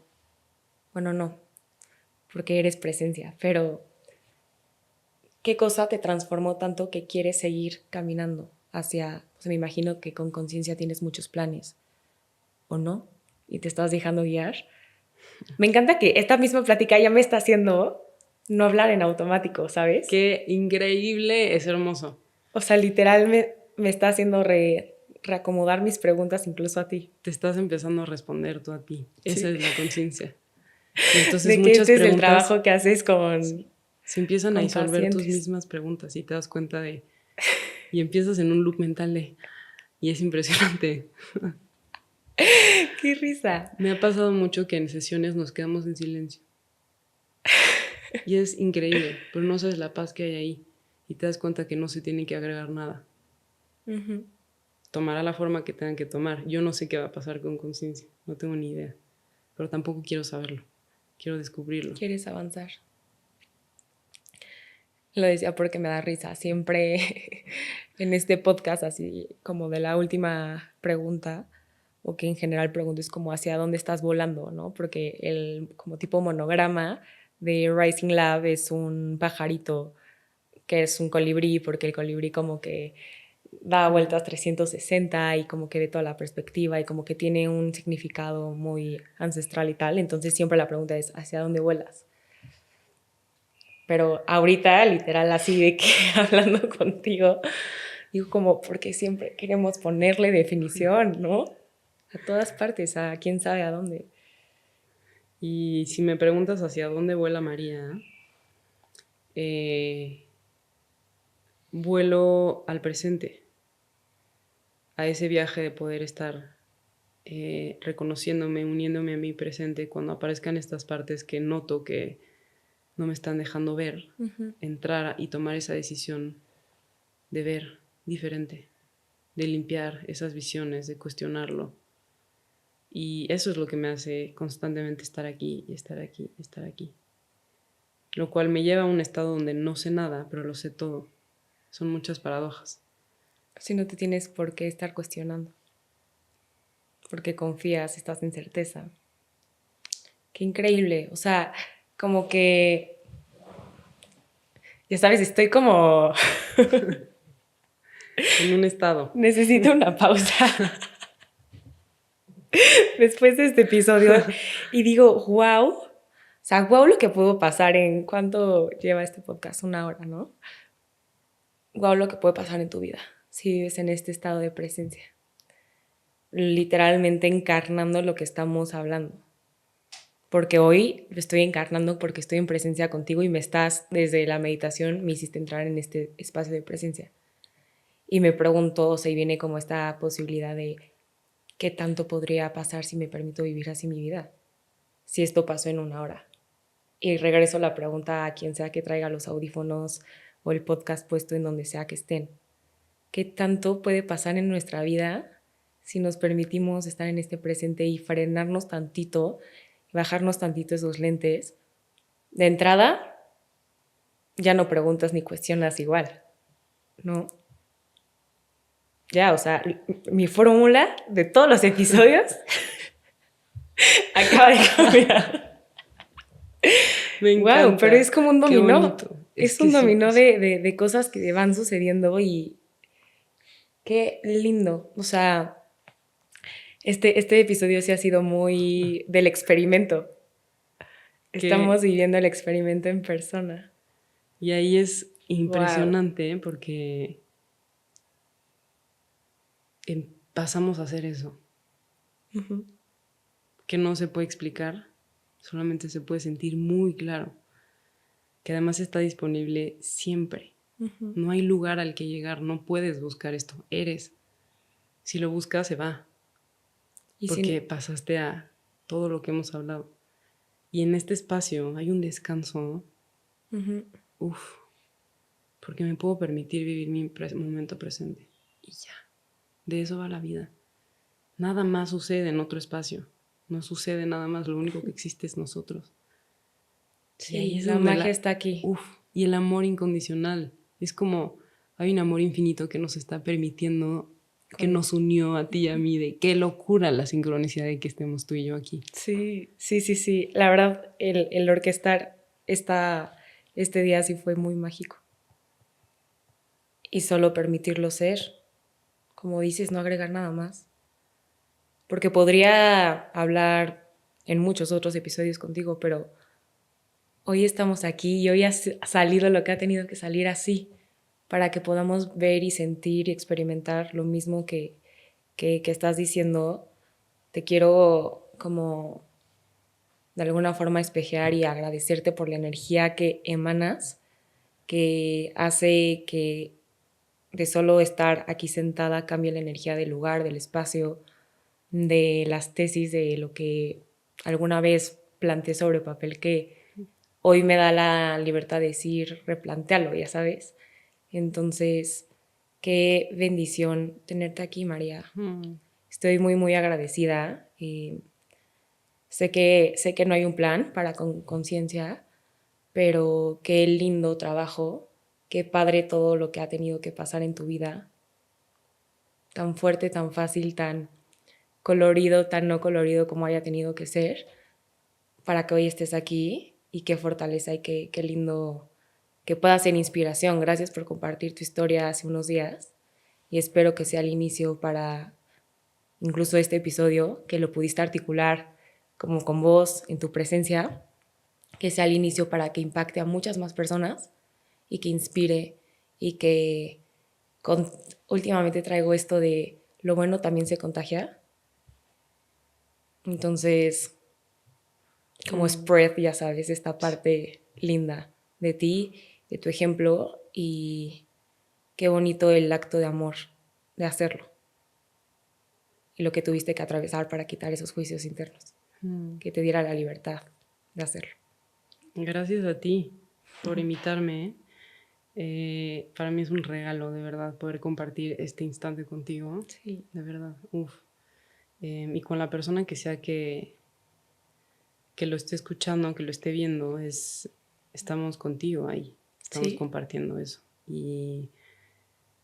Bueno, no, porque eres presencia, pero ¿qué cosa te transformó tanto que quieres seguir caminando hacia, me imagino que con conciencia tienes muchos planes, ¿o no? Y te estás dejando guiar. Me encanta que esta misma plática ya me está haciendo no hablar en automático, ¿sabes? Qué increíble, es hermoso. O sea, literal me está haciendo reacomodar mis preguntas incluso a ti. Te estás empezando a responder tú a ti. Esa Sí. es la conciencia. Entonces De que muchas este es el preguntas trabajo que haces con se empiezan a disolver tus pacientes. mismas preguntas y te das cuenta de... Y empiezas en un loop mental de... Y es impresionante. ¡Qué risa! Me ha pasado mucho que en sesiones nos quedamos en silencio. Y es increíble, pero no sabes la paz que hay ahí. Y te das cuenta que no se tiene que agregar nada. Uh-huh. Tomará la forma que tengan que tomar. Yo no sé qué va a pasar con conciencia. No tengo ni idea. Pero tampoco quiero saberlo. Quiero descubrirlo. ¿Quieres avanzar? Lo decía porque me da risa. Siempre en este podcast, así como de la última pregunta, o que en general pregunto, es como hacia dónde estás volando, ¿no? Porque el como tipo monograma de Rising Lab es un pajarito que es un colibrí, porque el colibrí como que da vueltas 360 y como que ve toda la perspectiva y como que tiene un significado muy ancestral y tal. Entonces siempre la pregunta es, ¿hacia dónde vuelas? Pero ahorita, literal, así de que hablando contigo, digo como, porque siempre queremos ponerle definición, ¿no? A todas partes, a quién sabe a dónde. Y si me preguntas hacia dónde vuela María, vuelo al presente, a ese viaje de poder estar reconociéndome, uniéndome a mi presente cuando aparezcan estas partes que noto que no me están dejando ver, entrar y tomar esa decisión de ver diferente, de limpiar esas visiones, de cuestionarlo. Y eso es lo que me hace constantemente estar aquí y estar aquí y estar aquí. Lo cual me lleva a un estado donde no sé nada, pero lo sé todo. Son muchas paradojas. Si no te tienes por qué estar cuestionando, porque confías, estás en certeza. Qué increíble. O sea, como que, ya sabes, estoy como... En un estado. Necesito una pausa después de este episodio y digo, wow, o sea, wow lo que pudo pasar en cuánto lleva este podcast, 1 hora, ¿no? Wow lo que puede pasar en tu vida si vives en este estado de presencia, literalmente encarnando lo que estamos hablando. Porque hoy lo estoy encarnando porque estoy en presencia contigo y desde la meditación me hiciste entrar en este espacio de presencia. Y me pregunto, o sea, y viene como esta posibilidad de qué tanto podría pasar si me permito vivir así mi vida, si esto pasó en 1 hora. Y regreso la pregunta a quien sea que traiga los audífonos o el podcast puesto en donde sea que estén. ¿Qué tanto puede pasar en nuestra vida si nos permitimos estar en este presente y frenarnos tantito, bajarnos tantito esos lentes? De entrada, ya no preguntas ni cuestionas igual, ¿no? Ya, o sea, mi fórmula de todos los episodios acaba de cambiar. Me encanta. Wow, pero es como un dominó. Qué bonito. Es un dominó de cosas que van sucediendo y qué lindo. O sea, este episodio sí ha sido muy del experimento. Estamos viviendo el experimento en persona. Y ahí es impresionante porque pasamos a hacer eso. Uh-huh. Que no se puede explicar, solamente se puede sentir muy claro. Que además está disponible siempre. Uh-huh. No hay lugar al que llegar, no puedes buscar esto, eres. Si lo buscas, se va. Porque pasaste a todo lo que hemos hablado. Y en este espacio hay un descanso. Uh-huh. Uf. Porque me puedo permitir vivir mi momento presente. Y ya. De eso va la vida. Nada más sucede en otro espacio. No sucede nada más. Lo único que existe es nosotros. Sí, y ahí es la magia está aquí. Uf. Y el amor incondicional. Es como hay un amor infinito que nos está permitiendo que nos unió a ti y a mí, de qué locura la sincronicidad de que estemos tú y yo aquí. Sí. La verdad, el orquestar este día sí fue muy mágico. Y solo permitirlo ser, como dices, no agregar nada más. Porque podría hablar en muchos otros episodios contigo, pero hoy estamos aquí y hoy ha salido lo que ha tenido que salir así, para que podamos ver y sentir y experimentar lo mismo que estás diciendo. Te quiero como de alguna forma espejear y agradecerte por la energía que emanas, que hace que de solo estar aquí sentada cambie la energía del lugar, del espacio, de las tesis, de lo que alguna vez planteé sobre papel, que hoy me da la libertad de decir, replantearlo, ya sabes. Entonces, qué bendición tenerte aquí, María. Estoy muy, muy agradecida. Sé que no hay un plan para conciencia, pero qué lindo trabajo, qué padre todo lo que ha tenido que pasar en tu vida. Tan fuerte, tan fácil, tan colorido, tan no colorido como haya tenido que ser, para que hoy estés aquí, y qué fortaleza y qué lindo que pueda ser inspiración. Gracias por compartir tu historia hace unos días y espero que sea el inicio para incluso este episodio, que lo pudiste articular como con voz en tu presencia, que sea el inicio para que impacte a muchas más personas y que inspire y que últimamente traigo esto de lo bueno también se contagia. Entonces, como spread, ya sabes, esta parte linda de ti, de tu ejemplo, y qué bonito el acto de amor de hacerlo y lo que tuviste que atravesar para quitar esos juicios internos, que te diera la libertad de hacerlo. Gracias a ti por invitarme. Para mí es un regalo, de verdad, poder compartir este instante contigo. Sí. De verdad, y con la persona que sea que lo esté escuchando, que lo esté viendo, estamos contigo ahí, estamos compartiendo eso. Y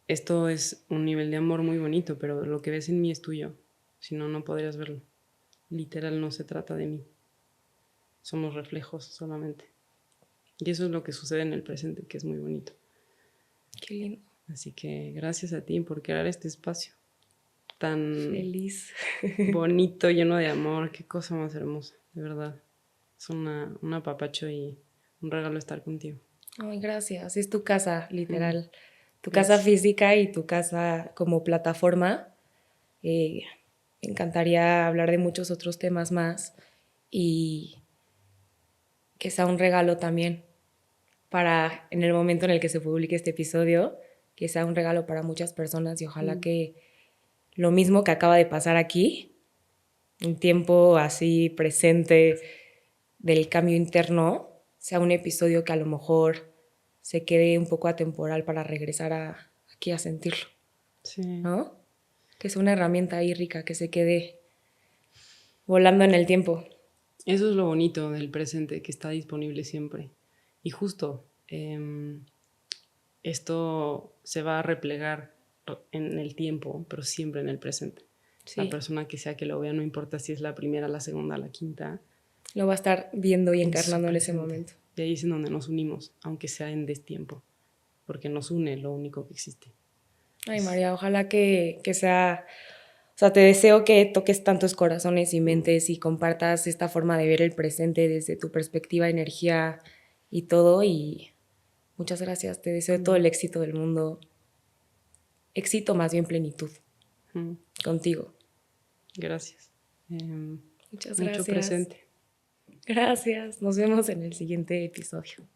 esto es un nivel de amor muy bonito, pero lo que ves en mí es tuyo, si no, no podrías verlo. Literal, no se trata de mí, somos reflejos solamente. Y eso es lo que sucede en el presente, que es muy bonito. Qué lindo. Así que gracias a ti por crear este espacio tan feliz, bonito, lleno de amor. Qué cosa más hermosa, de verdad. Es un apapacho y un regalo estar contigo. Ay, gracias. Es tu casa, literal. Tu Gracias. casa física y tu casa como plataforma. Me encantaría hablar de muchos otros temas más y que sea un regalo también para, en el momento en el que se publique este episodio, que sea un regalo para muchas personas y ojalá que lo mismo que acaba de pasar aquí, un tiempo así presente del cambio interno, sea un episodio que a lo mejor se quede un poco atemporal para regresar aquí a sentirlo. Sí. ¿No? Que es una herramienta ahí rica, que se quede volando en el tiempo. Eso es lo bonito del presente, que está disponible siempre. Y justo, esto se va a replegar en el tiempo, pero siempre en el presente. Sí. La persona que sea que lo vea, no importa si es la primera, la segunda, la quinta, lo va a estar viendo y encarnando en ese momento. Y ahí es en donde nos unimos, aunque sea en destiempo, porque nos une lo único que existe. Ay, María, ojalá que sea... O sea, te deseo que toques tantos corazones y mentes y compartas esta forma de ver el presente desde tu perspectiva, energía y todo. Y muchas gracias. Te deseo todo el éxito del mundo. Éxito, más bien plenitud. Contigo. Gracias. Muchas gracias. Mucho presente. Gracias. Nos vemos en el siguiente episodio.